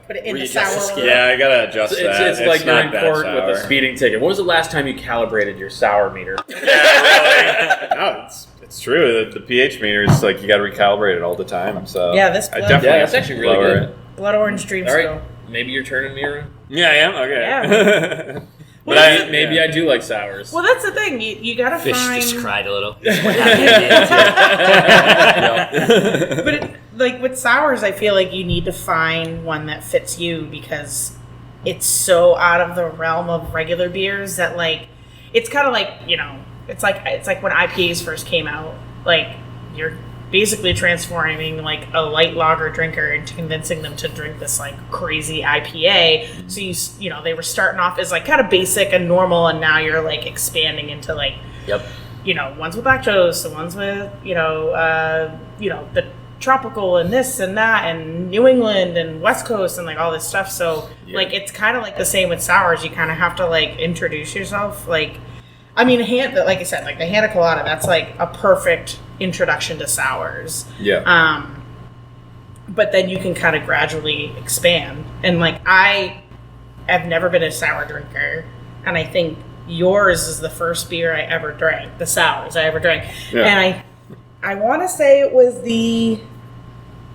Put it in the readjust sour. the scale. yeah, I gotta adjust It's, that. it's like you're not in that court sour. with a speeding ticket. When was the last time you calibrated your sour meter? Yeah, really. No, it's true. The pH meter is like you got to recalibrate it all the time. So Yeah, this I blood- definitely Yeah, have that's to actually really lower good. it. Blood orange dream All right, still. maybe you're turning me around. Yeah, I am. Okay. But Maybe I do like sours. Well, that's the thing. You gotta Fish find. just cried a little. But like with sours, I feel like you need to find one that fits you because it's so out of the realm of regular beers that like it's kind of like it's like when IPAs first came out. Like you're basically transforming like a light lager drinker into convincing them to drink this like crazy IPA. So they were starting off as like kind of basic and normal, and now you're like expanding into like Yep. ones with lactose, the ones with the tropical and this and that and New England and West Coast and like all this stuff. So like it's kind of like the same with sours. You kind of have to like introduce yourself. Like, I mean, like I said, like the Hannah Colada, that's like a perfect introduction to sours. Yeah. But then you can kind of gradually expand. And like I have never been a sour drinker, and I think yours is the first beer I ever drank, the sours I ever drank. Yeah. And I want to say it was the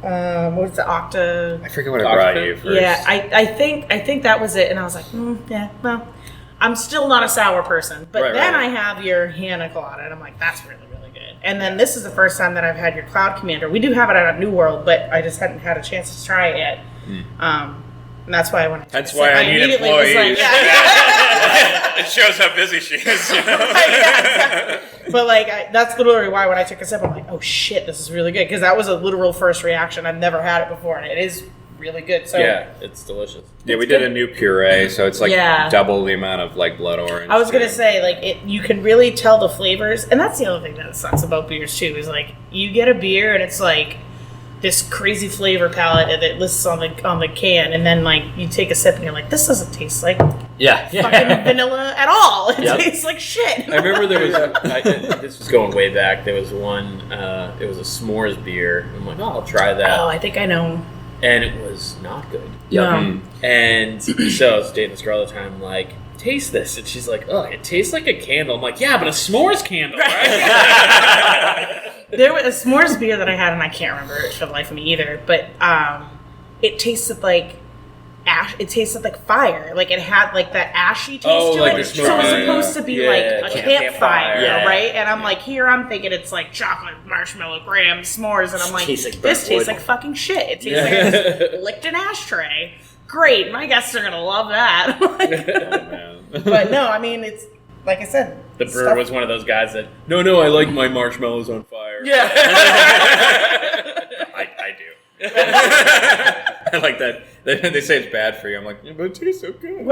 what was the Octa? I forget what I brought you first. Yeah, I think that was it. And I was like, yeah, well, I'm still not a sour person. But Right, then right. I have your Hannah Colada, and I'm like, that's really, really good. And then this is the first time that I've had your Cloud Commander. We do have it at New World, but I just hadn't had a chance to try it yet. And that's why when I took That's a sip, why I need immediately was employees. like, yeah. It shows how busy she is. Yeah, exactly. But like that's literally why when I took a sip, I'm like, oh shit, this is really good, because that was a literal first reaction. I've never had it before, and it is really good. So Yeah, it's delicious. Yeah, we did a new puree, so it's like Yeah. double the amount of like blood orange. I was gonna too. say, like, you can really tell the flavors, and that's the other thing that sucks about beers too. Is like you get a beer and it's like this crazy flavor palette that it lists on the can, and then like you take a sip and you're like, this doesn't taste like Yeah. fucking vanilla at all. It Yep. tastes like shit. I remember there was this was going way back. There was one. It was a s'mores beer. I'm like, oh, I'll try that, Oh, I think I know. and it was not good. Yep. No. And so I was dating this girl all the time. I'm like, taste this, and she's like, oh, it tastes like a candle. I'm like, yeah, but a s'mores candle, right? There was a s'mores beer that I had, and I can't remember it for the life of me either. But it tasted like ash. It tasted like fire. Like it had like that ashy taste Oh, to like it. the So it smoke. was supposed to be Yeah, like yeah, a campfire. campfire, Yeah. right? And I'm like, here I'm thinking it's like chocolate, marshmallow, graham, s'mores, and I'm like, Tastes like this burnt tastes wood. like fucking shit. It tastes like I just licked an ashtray. Great, my guests are gonna love that. But no, I mean it's like I said. The brewer stuff- was one of those guys that, no, I like my marshmallows on fire. Yeah. I do. I like that. They say it's bad for you. I'm like, yeah, but it tastes so good.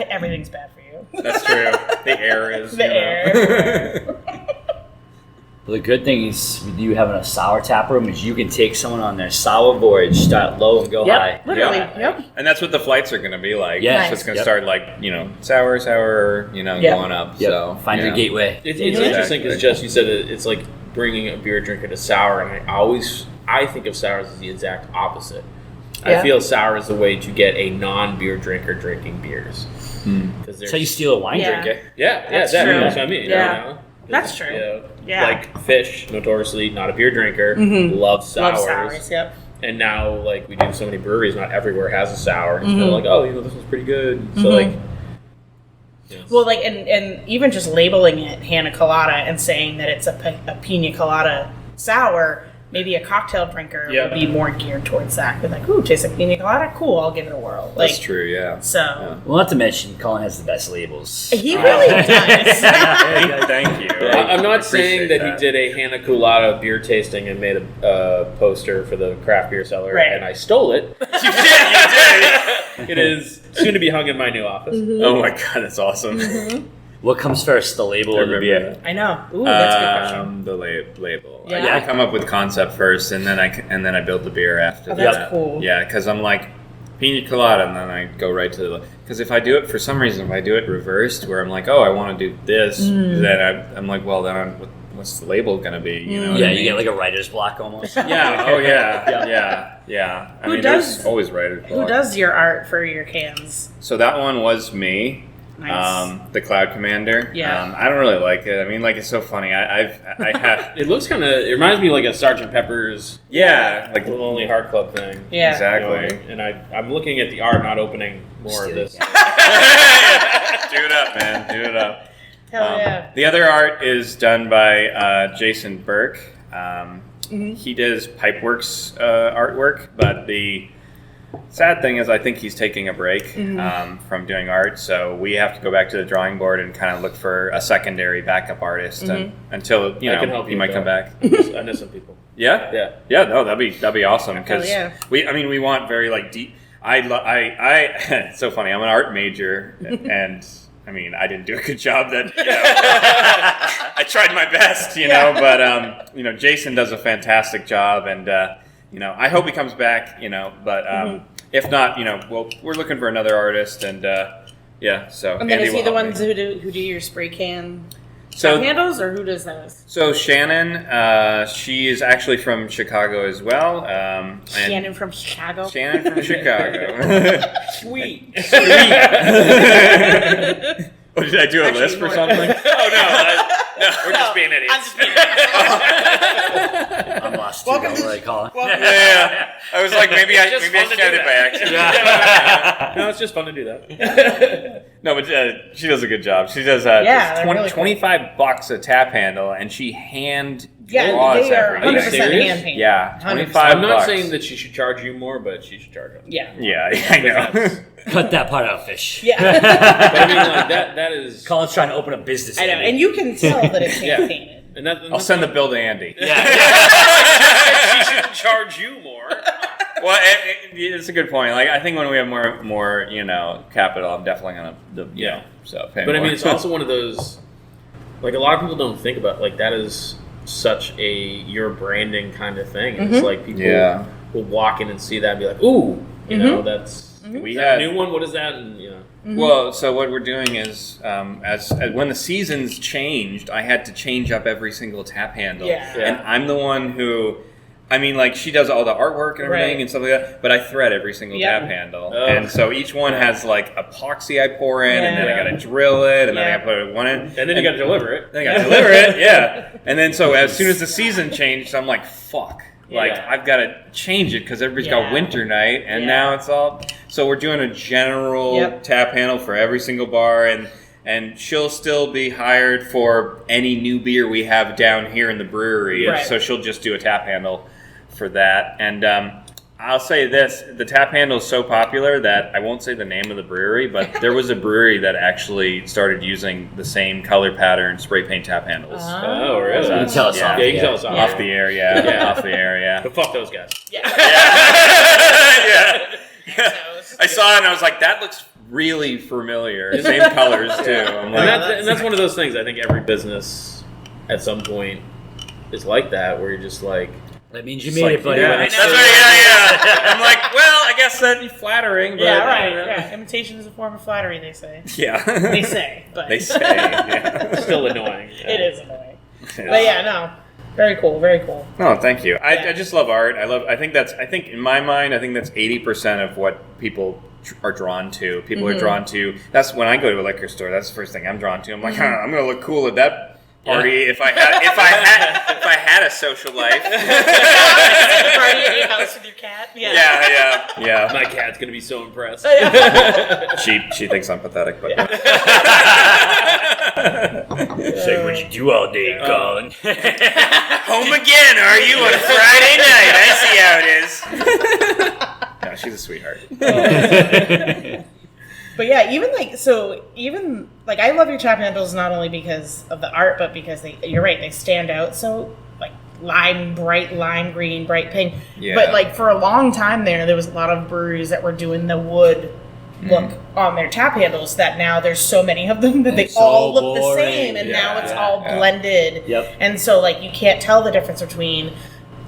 Everything's bad for you. That's true. The air is. The air. Well, the good thing is with you having a sour tap room is you can take someone on their sour voyage, start low and go high. Literally. Yeah. Yep. And that's what the flights are going to be like. Yeah. So it's going to Yep. start like, sour, going up. Yep. So Find your gateway. It's interesting because Jess, you said it's like bringing a beer drinker to sour, and I think of sours as the exact opposite. Yeah. I feel sour is the way to get a non-beer drinker drinking beers. So you steal a wine Yeah. drinker. That's true. That's what I mean. Yeah. You know? That's true. You know, Yeah. Like Fish, notoriously not a beer drinker, loves sours. Love sours. Yep. And now, like, we do so many breweries, not everywhere has a sour. And they're like, oh, this one's pretty good. So, like... Yes. Well, like, and even just labeling it Hannah Colada and saying that it's a pina colada sour, maybe a cocktail drinker would be more geared towards that. Be like, ooh, tastes like pina colada? Cool, I'll give it a whirl. Like, That's true, yeah. So... Well, not to mention, Colin has the best labels. He really does. Thank you. I'm not saying appreciate that he did a Hannah Colada beer tasting and made a poster for the craft beer cellar, Right. and I stole it. You did. It is soon to be hung in my new office. Oh my god, that's awesome. What comes first, the label or the Remember beer? that. I know. Ooh, that's a good question. The label. Yeah. I come up with concept first, and then I build the beer after Oh, that. that's cool. Yeah, because I'm like pina colada, and then I go right to the. Because if I do it for some reason, if I do it reversed, where I'm like, oh, I want to do this, then I'm like, well, then what's the label gonna be? You know? what Yeah, I you mean? get like a writer's block almost. Yeah. Oh yeah. Yeah. I mean, does- there's always writer's Who block. does your art for your cans? So that one was me. Nice. The Cloud Commander. Yeah. I don't really like it. I mean, like, it's so funny. I have. It looks kind of. It reminds me like a Sgt. Pepper's Yeah. Like, Little Only Heart Club thing. Yeah. exactly. And I'm looking at the art, not opening more of this. Do it up, man. Do it up. Hell yeah. The other art is done by Jason Burke. He does Pipeworks artwork, but the sad thing is I think he's taking a break from doing art, so we have to go back to the drawing board and kind of look for a secondary backup artist until I can help he you might with come that. back. I know some people. Yeah, no, that'd be awesome because yeah. we want very like deep. It's so funny. I'm an art major and. I mean, I didn't do a good job. I tried my best, but Jason does a fantastic job, and I hope he comes back, but if not, we're looking for another artist, and so. And then Andy is he will the help ones me. who do your spray can So handles, or who does those? So Shannon, she is actually from Chicago as well. And Shannon from Chicago. Shannon from Chicago. Sweet. What, did I do a lisp or something? No, we're just being idiots. I'm just being I'm lost too, Welcome though, to- what I call it. Yeah. I was like, maybe I Just shouted fun to do by accident. No, it's just fun to do that. No, but she does a good job. She does Yeah, they're 20, really cool. $25 a tap handle, and she hand Yeah, draws they are everything. 100% serious? hand painted. Yeah, 100%. $25. I'm not saying that she should charge you more, but she should charge us. Yeah. Yeah, I know. That's- Cut that part out, Fish. Yeah. But I mean, like that is. Colin's trying to open a business. I know. Andy. And you can tell that it's hand painted. And I'll send the bill to Andy. She shouldn't charge you more. Well, it's a good point. Like, I think when we have more, capital, I'm definitely gonna, pay But I more. mean, it's also one of those. Like a lot of people don't think about like that is such a your branding kind of thing. It's like people will walk in and see that and be like, ooh, that's. we Is that had a new one? What is that? And Well, so what we're doing is, as when the seasons changed, I had to change up every single tap handle. Yeah. Yeah. And I'm the one who, I mean, like, she does all the artwork and everything Right. and stuff like that, but I thread every single Yeah. tap handle. Oh. And so each one has, like, epoxy I pour in, and then I Yeah. gotta drill it, and then I Yeah. gotta put one in. and then you got to deliver it. Then I gotta deliver it, yeah. And then so as soon as the season changed, I'm like, fuck. Like, Yeah. I've got to change it because everybody's Yeah. got winter night, and Yeah. now it's all. So we're doing a general Yep. tap handle for every single bar, and she'll still be hired for any new beer we have down here in the brewery. Right. So she'll just do a tap handle for that. And I'll say this: the tap handle is so popular that I won't say the name of the brewery, but there was a brewery that actually started using the same color pattern spray paint tap handles. Oh, really? You can tell us off. Yeah, you can tell us off. Off the air, off the air, But fuck those guys. Yeah. I saw it and I was like, that looks really familiar. Same colors too. I'm like, And that's one of those things. I think every business at some point is like that, where you're just like, That means you made it, buddy. yeah, that's right. I'm like, well, I guess that'd be flattering. But, Yeah, right. Yeah. Imitation is a form of flattery, they say. Yeah. They say, but They say. Yeah. still annoying. it is annoying. But yeah, no. Very cool, very cool. Oh, thank you. Yeah. I just love art. I think in my mind, I think that's 80% of what people are drawn to. People are drawn to. That's when I go to a liquor store. That's the first thing I'm drawn to. I'm like, I'm gonna look cool at that party if I had a social life. Party at your house with your cat. Yeah. My cat's gonna be so impressed. She thinks I'm pathetic, but It's like, what'd you do all day, Colin? home again, are you on a Friday night? I see how it is. No, she's a sweetheart. But yeah, even I love your tap handles not only because of the art, but because you're right, they stand out so like bright lime green, bright pink. Yeah. But like for a long time there was a lot of breweries that were doing the wood look on their tap handles that now there's so many of them that they so all look the boring. same and now it's Yeah, all blended. Yep. And so like you can't tell the difference between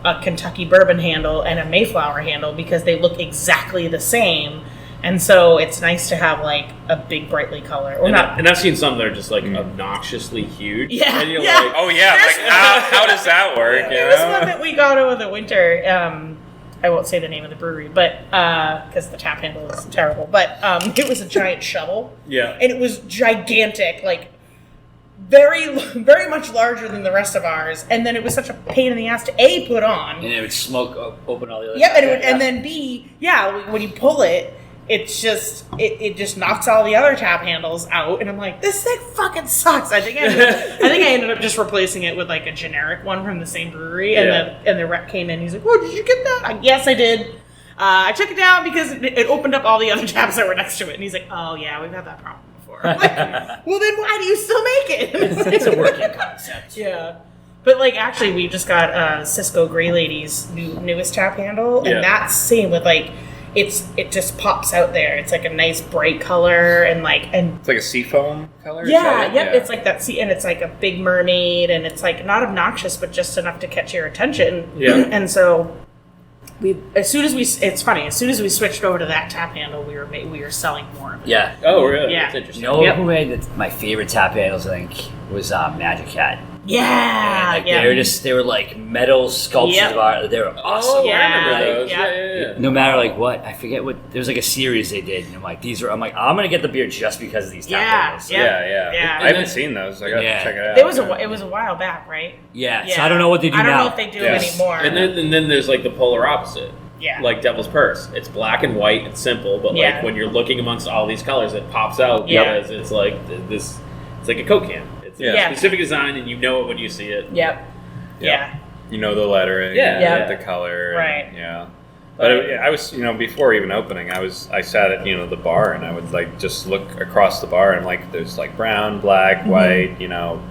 a Kentucky bourbon handle and a Mayflower handle because they look exactly the same. And so it's nice to have like a big brightly color or not. And I've seen some that are just like obnoxiously huge. Yeah, And you're yeah. like, Oh yeah, There's- like how does that work? You There was know? one that we got over the winter. I won't say the name of the brewery, but because the tap handle is terrible. But it was a giant shovel, yeah. and it was gigantic, like very, very much larger than the rest of ours. And then it was such a pain in the ass to put on. And it would smoke open all the other Yep, stuff. and then B, when you pull it, it's just it just knocks all the other tap handles out, and I'm like, this thing fucking sucks. I think I ended up just replacing it with like a generic one from the same brewery, and the rep came in. He's like, "Oh, did you get that?" Yes, I did. I took it down because it opened up all the other taps that were next to it, and he's like, "Oh yeah, we've had that problem before." I'm like, well, then why do you still make it? It's a working concept. Yeah. But like actually we just got Cisco Grey Lady's newest tap handle, and that's same with like it just pops out there. It's like a nice bright color and It's like a seafoam color? yeah, it's like that and it's like a big mermaid, and it's like not obnoxious but just enough to catch your attention. Yeah. And so as soon as we switched over to that tap handle, we were selling more of it. Yeah. Oh, really? Yeah. That's interesting. You know Yep. who made my favorite tap handles, I think, was Magic Cat. Yeah, Like, yeah. they were like metal sculptures Yep. of art. They were awesome. Oh, Yeah, I remember those. yeah. Yeah. No matter like what, I forget what, there was like a series they did, and I'm like, I'm going to get the beer just because of these tap handles. Yeah. I haven't seen those. I gotta check it out. It was a while back, right? Yeah, so I don't know what they do now. I don't know if they do Yes. anymore. And then there's like the polar opposite. Yeah. Like Devil's Purse. It's black and white and simple, but Yeah. like when you're looking amongst all these colors, it pops out Yeah. because it's like this. It's like a Coke can. It's a Yeah. specific design, and you know it when you see it. Yep. Yeah. You know the lettering, Yeah. the color, Right. Yeah. But I was, before even opening, I sat at, the bar, and I would like just look across the bar, and like there's like brown, black, white,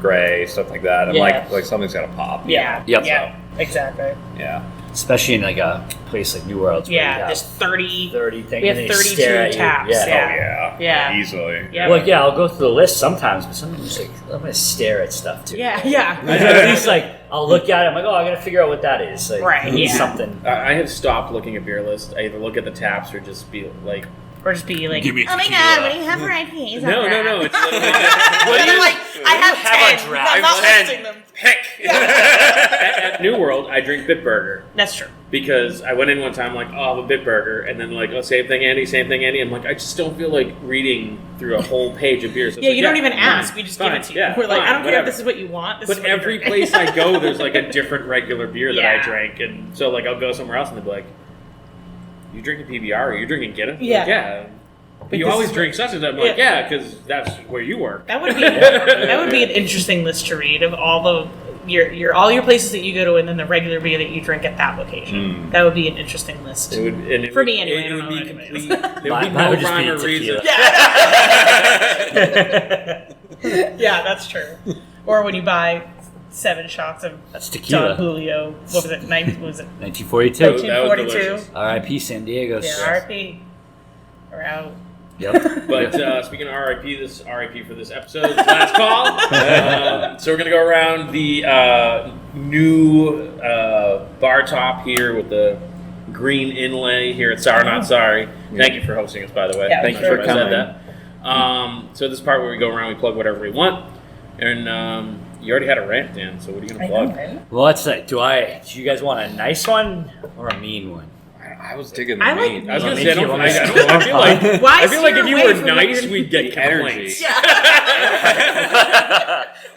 gray, stuff like that. I'm Yeah. like something's gotta pop. Yeah. Yep. Yeah. Exactly. Yeah. Especially in like a place like New Orleans. where you Yeah. have There's 30. 30 things. We have and they stare 32 at you. taps. Yeah. Yeah. Yeah. Easily. Yeah. Well, yeah, I'll go through the list sometimes, but sometimes like, I'm going to stare at stuff too. Yeah. Yeah. At least like, I'll look at it, I'm like, oh, I got to figure out what that is. Like, Right, yeah. Something. I have stopped looking at beer list. I either look at the taps or just be like, Or just be like, Give me oh my tequila. god, what do you have for IPAs? no. It's literally And I'm like, I have have 10. on draft? I'm not 10. listing them. Pick. at New World. I drink Bitburger That's true. because I went in one time like, oh, I have a Bitburger, and then like, oh, same thing, Andy. I'm like, I just don't feel like reading through a whole page of beer. So it's Yeah, like, you don't even fine, ask. We just fine, give it to you. yeah, We're like, fine, I don't care whatever. if this is what you want. This is But what you're every drinking. place I go, there's like a different regular beer that I Yeah. drank, and so like I'll go somewhere else and they'll be like, "You drinking PBR? Or you drinking Guinness?" I'm Yeah. like, yeah. But you this always is drink such and such. I'm like, yeah, because that's where you work. That would be an interesting list to read of all your all your places that you go to, and then the regular beer that you drink at that location. That would be an interesting list for me anyway. It would be complete. There Mine would be no would just be rhyme or reason. Yeah, that's true. Or when you buy 7 shots of That's tequila. Don Julio. What was it? 1942. 1942. R.I.P. San Diego. Yeah, RIP. We're out. Yep. But speaking of RIP, this is RIP for this episode. It's last call. So we're going to go around the new bar top here with the green inlay here at Sour Not Sorry. Thank you for hosting us, by the way. Yeah, Thank you for coming. So this part where we go around, we plug whatever we want. And you already had a rant, Dan, so what are you going to plug? Well, let's say, do you guys want a nice one or a mean one? I was digging the I like meat. I was going to Me say, too. I feel like Why I feel like steer if you away were from nice, weird- we'd get energy. complaints.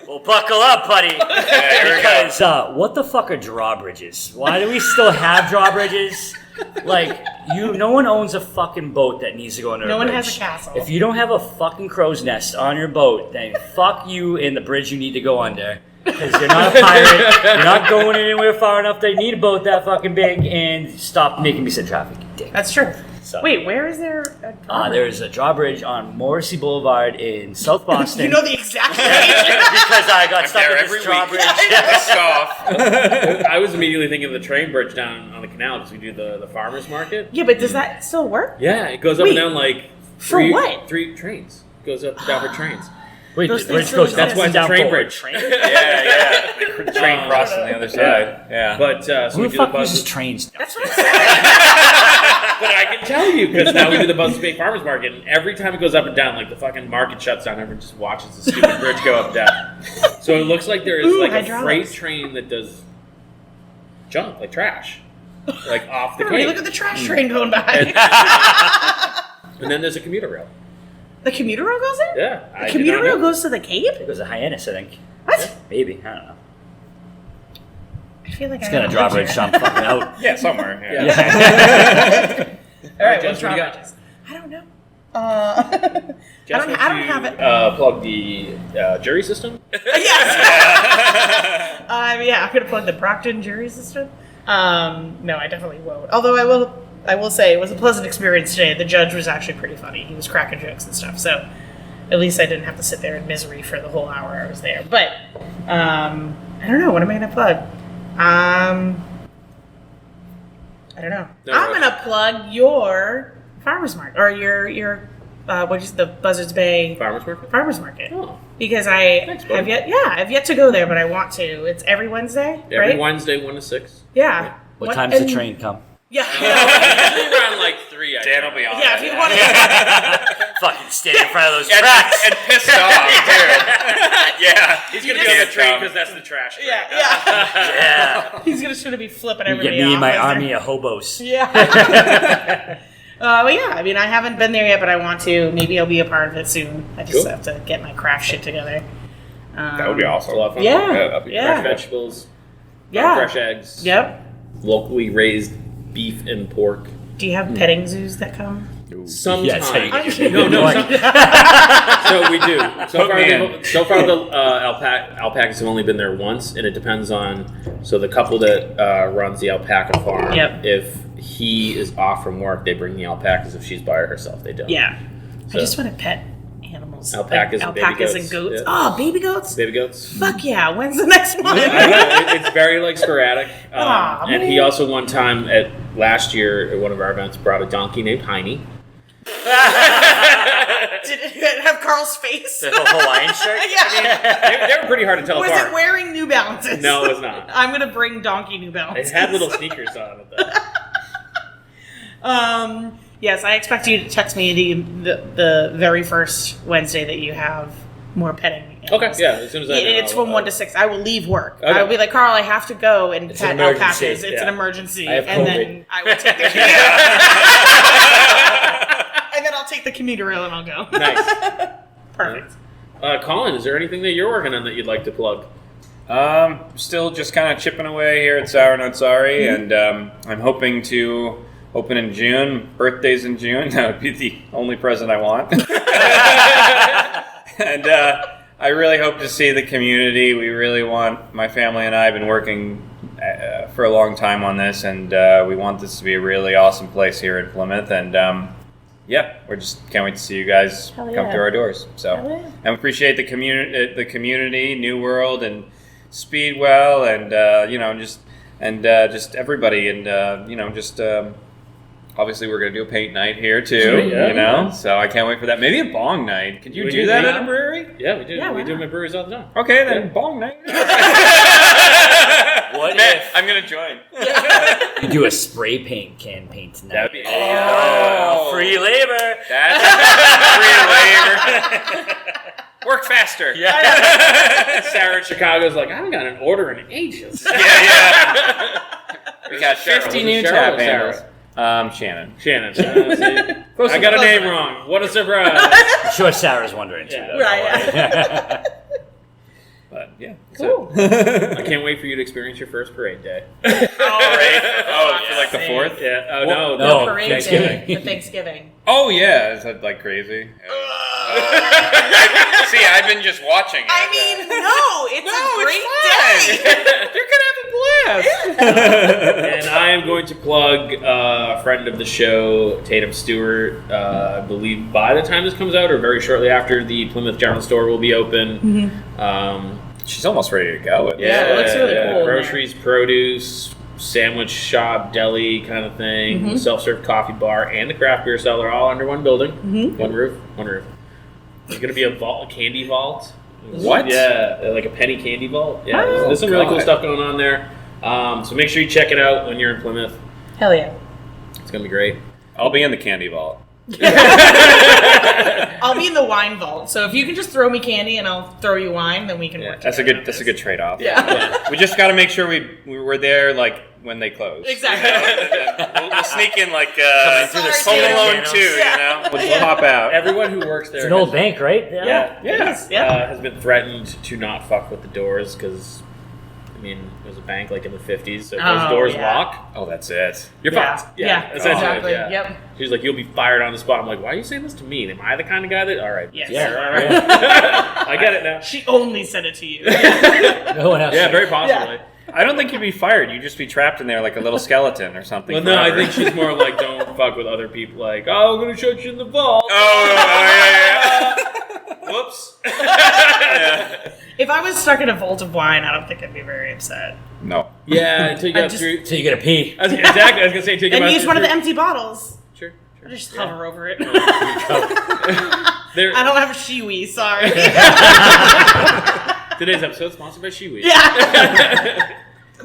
Well, buckle up, buddy. Because what the fuck are drawbridges? Why do we still have drawbridges? Like, no one owns a fucking boat that needs to go under No a one bridge. has a castle. If you don't have a fucking crow's nest on your boat, then fuck you and the bridge you need to go under. Because you're not a pirate, you're not going anywhere far enough. They need a boat that fucking big, and stop making me sit traffic, you dick. That's true. So, Wait, where is there a drawbridge? there's a drawbridge on Morrissey Boulevard in South Boston. You know the exact location. because I got stuck there at every this week. drawbridge. Pissed off. I was immediately thinking of the train bridge down on the canal because we do the farmer's market. Yeah, but does that still work? Yeah, it goes up Wait, and down like for what? 3 trains. It goes up and down for trains. Wait, Those the bridge things goes really That's why it's a down train forward. bridge. Yeah. The train crossed on the other side. Yeah. But so Who we the do fuck the uses buzz. trains? That's what I'm saying. But I can tell you because now we do the Buzzards Bay Farmers Market, and every time it goes up and down, like the fucking market shuts down, everyone just watches the stupid bridge go up and down. So it looks like there is like a hydraulics. freight train that does junk, like trash, like off the Hey, Cape. look at the trash train going by. And then there's a commuter rail. The commuter rail goes there? Yeah, The commuter rail goes to the Cape? It was a hyannis, I think. What? Maybe. I don't know. I feel like It's I got a haven't drawbridge lived some fucking out. Yeah, somewhere. Yeah. All right, Jess, what's what do you got? drawbridges? I don't know. Jess, I don't have it. Plug the jury system. Yes. Yeah, I'm gonna plug the Brockton jury system. No, I definitely won't. Although I will say it was a pleasant experience today. The judge was actually pretty funny. He was cracking jokes and stuff. So at least I didn't have to sit there in misery for the whole hour I was there. But I don't know. What am I gonna plug? I don't know. No, I'm gonna plug your farmers market or your what is the Buzzards Bay Farmers Market. farmers market. Oh. Because I Thanks, buddy. I've yet to go there, but I want to. It's every Wednesday, Every right? Wednesday, 1 to 6. Yeah. What time's the train come? Yeah. Usually around like 3. Dan will be on. Yeah, if you want to. Fucking stand in front of those tracks. And pissed off, dude. Yeah. He's You gonna be on the just- train because that's the trash train. Yeah. Yeah. He's gonna be flipping You everybody get me and off my as they're- army of hobos. Yeah. But yeah, I mean, I haven't been there yet, but I want to. Maybe I'll be a part of it soon. I just Cool. have to get my craft shit together. That would be awesome. A lot of fun. Yeah. that'd be Yeah. Fresh vegetables, Yeah. fresh eggs, Yep. locally raised beef and pork. Do you have petting zoos that come? Sometimes. Yeah, that's how you get your No, big boy. So we do. Put me So far the alpacas have only been there once, and it depends on. So the couple that runs the alpaca farm, Yep. if he is off from work, they bring the alpacas. If she's by herself, they don't. Yeah. So- I just want to pet animals. Alpacas and baby alpacas goats. and goats. Yeah. Oh, baby goats? Baby goats. Fuck yeah. When's the next one? I know, it's very like sporadic. Aw, And he man. also one time at last year at one of our events brought a donkey named Heine. Did it have Carl's face? The Hawaiian shirt? Yeah. They were pretty hard to tell Was apart. it wearing New Balances? No, it was not. I'm going to bring donkey New It Balances. had little sneakers on it though. Yes, I expect you to text me the very first Wednesday that you have more petting animals. Okay, yeah. As soon as I know, It's from 1 to 6. I will leave work. Okay. I will be like, Carl, I have to go and It's pet an emergency, alpacas. It's an yeah. emergency. I have And COVID. then I will take the and then I'll take the commuter rail and I'll go. Nice. Perfect. Colin, is there anything that you're working on that you'd like to plug? Still just kind of chipping away here at Sour Not Sorry, and I'm hoping to open in June. Birthday's in June. That would be the only present I want. And I really hope to see the community. We really want, my family and I have been working for a long time on this, and we want this to be a really awesome place here in Plymouth. And we're just can't wait to see you guys come through our doors. So, and we appreciate the community, New World, and Speedwell, and just everybody, and obviously, we're going to do a paint night here, too, So I can't wait for that. Maybe a bong night. Could you do that at a brewery? Yeah, we do. Yeah, we do them at breweries all the time. Okay, then bong night. What Man, if I'm going to join. you do a spray paint can paint tonight? That'd be free labor. That's free labor. Work faster. Yeah. Sarah in Chicago's like, I haven't got an order in ages. Yeah. We got 50 new tap handles. Shannon. I got a name wrong. What a surprise. I'm sure Sarah's wondering too. Yeah. Right. But yeah, Cool. I can't wait for you to experience your first parade day. for like the 4th? Yeah. Oh, No. No, parade Thanksgiving. day. The Thanksgiving. Oh yeah, is that like crazy? See, I've been just watching it. I mean, no, it's a great day. You're gonna have a blast. And I am going to plug a friend of the show, Tatum Stewart. I believe by the time this comes out, or very shortly after, the Plymouth General Store will be open. She's almost ready to go. Yeah, it looks really cool. Groceries, produce, sandwich shop, deli kind of thing, self-serve coffee bar, and the craft beer cellar all under one building. One roof. There's going to be a candy vault. What? Yeah, like a penny candy vault. Yeah, Oh, there's some really cool stuff going on there. So make sure you check it out when you're in Plymouth. Hell yeah. It's going to be great. I'll be in the candy vault. I'll be in the wine vault. So if you can just throw me candy and I'll throw you wine, then we can work together. That's a good trade-off. Yeah. We just got to make sure we were there like when they close. Exactly. We'll sneak in like Sorry, Home Alone Tatum. 2, you know? We'll just pop out. Everyone who works there It's an old bank, right? has been threatened to not fuck with the doors because, I mean, it was a bank like in the 50s, so if those doors lock, Oh, that's it. you're fucked. Essentially, exactly. yeah. Yep. She's like, you'll be fired on the spot. I'm like, why are you saying this to me? Am I the kind of guy that? All right. Yes. Yeah. All right. I get it now. She only said it to you. No one else. Yeah, very possibly. I don't think you'd be fired. You'd just be trapped in there like a little skeleton or something. Well, no, I forever. think she's more like, don't fuck with other people. Like, oh, I'm gonna shut you in the vault. Oh, yeah. Whoops. If I was stuck in a vault of wine, I don't think I'd be very upset. No. Yeah, until you got through. So you gotta pee. Exactly. I was gonna say, until you And got use through- one of the empty bottles. Sure. I just hover over it. There, I don't have a shiwi, sorry. today's episode sponsored by Shiwi. Yeah.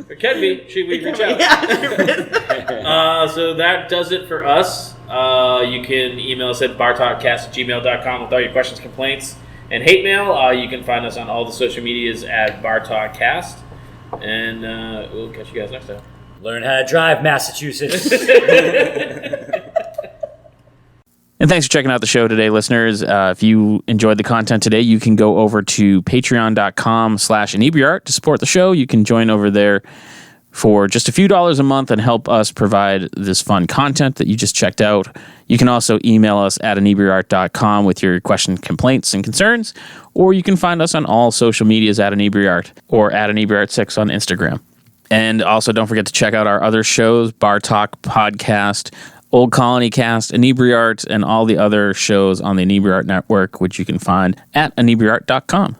It can be. Shiwi, reach out. Yeah. So that does it for us. You can email us at bartalkcast@gmail.com with all your questions, complaints, and hate mail. You can find us on all the social medias at bartalkcast. And we'll catch you guys next time. Learn how to drive, Massachusetts. And thanks for checking out the show today, listeners. If you enjoyed the content today, you can go over to patreon.com/inebriart to support the show. You can join over there for just a few dollars a month and help us provide this fun content that you just checked out. You can also email us at inebriart.com with your questions, complaints, and concerns, or you can find us on all social medias at inebriart or at inebriart6 on Instagram. And also don't forget to check out our other shows, Bar Talk Podcast, Old Colony Cast, Inebriart, and all the other shows on the Inebriart Network, which you can find at inebriart.com.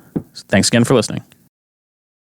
Thanks again for listening.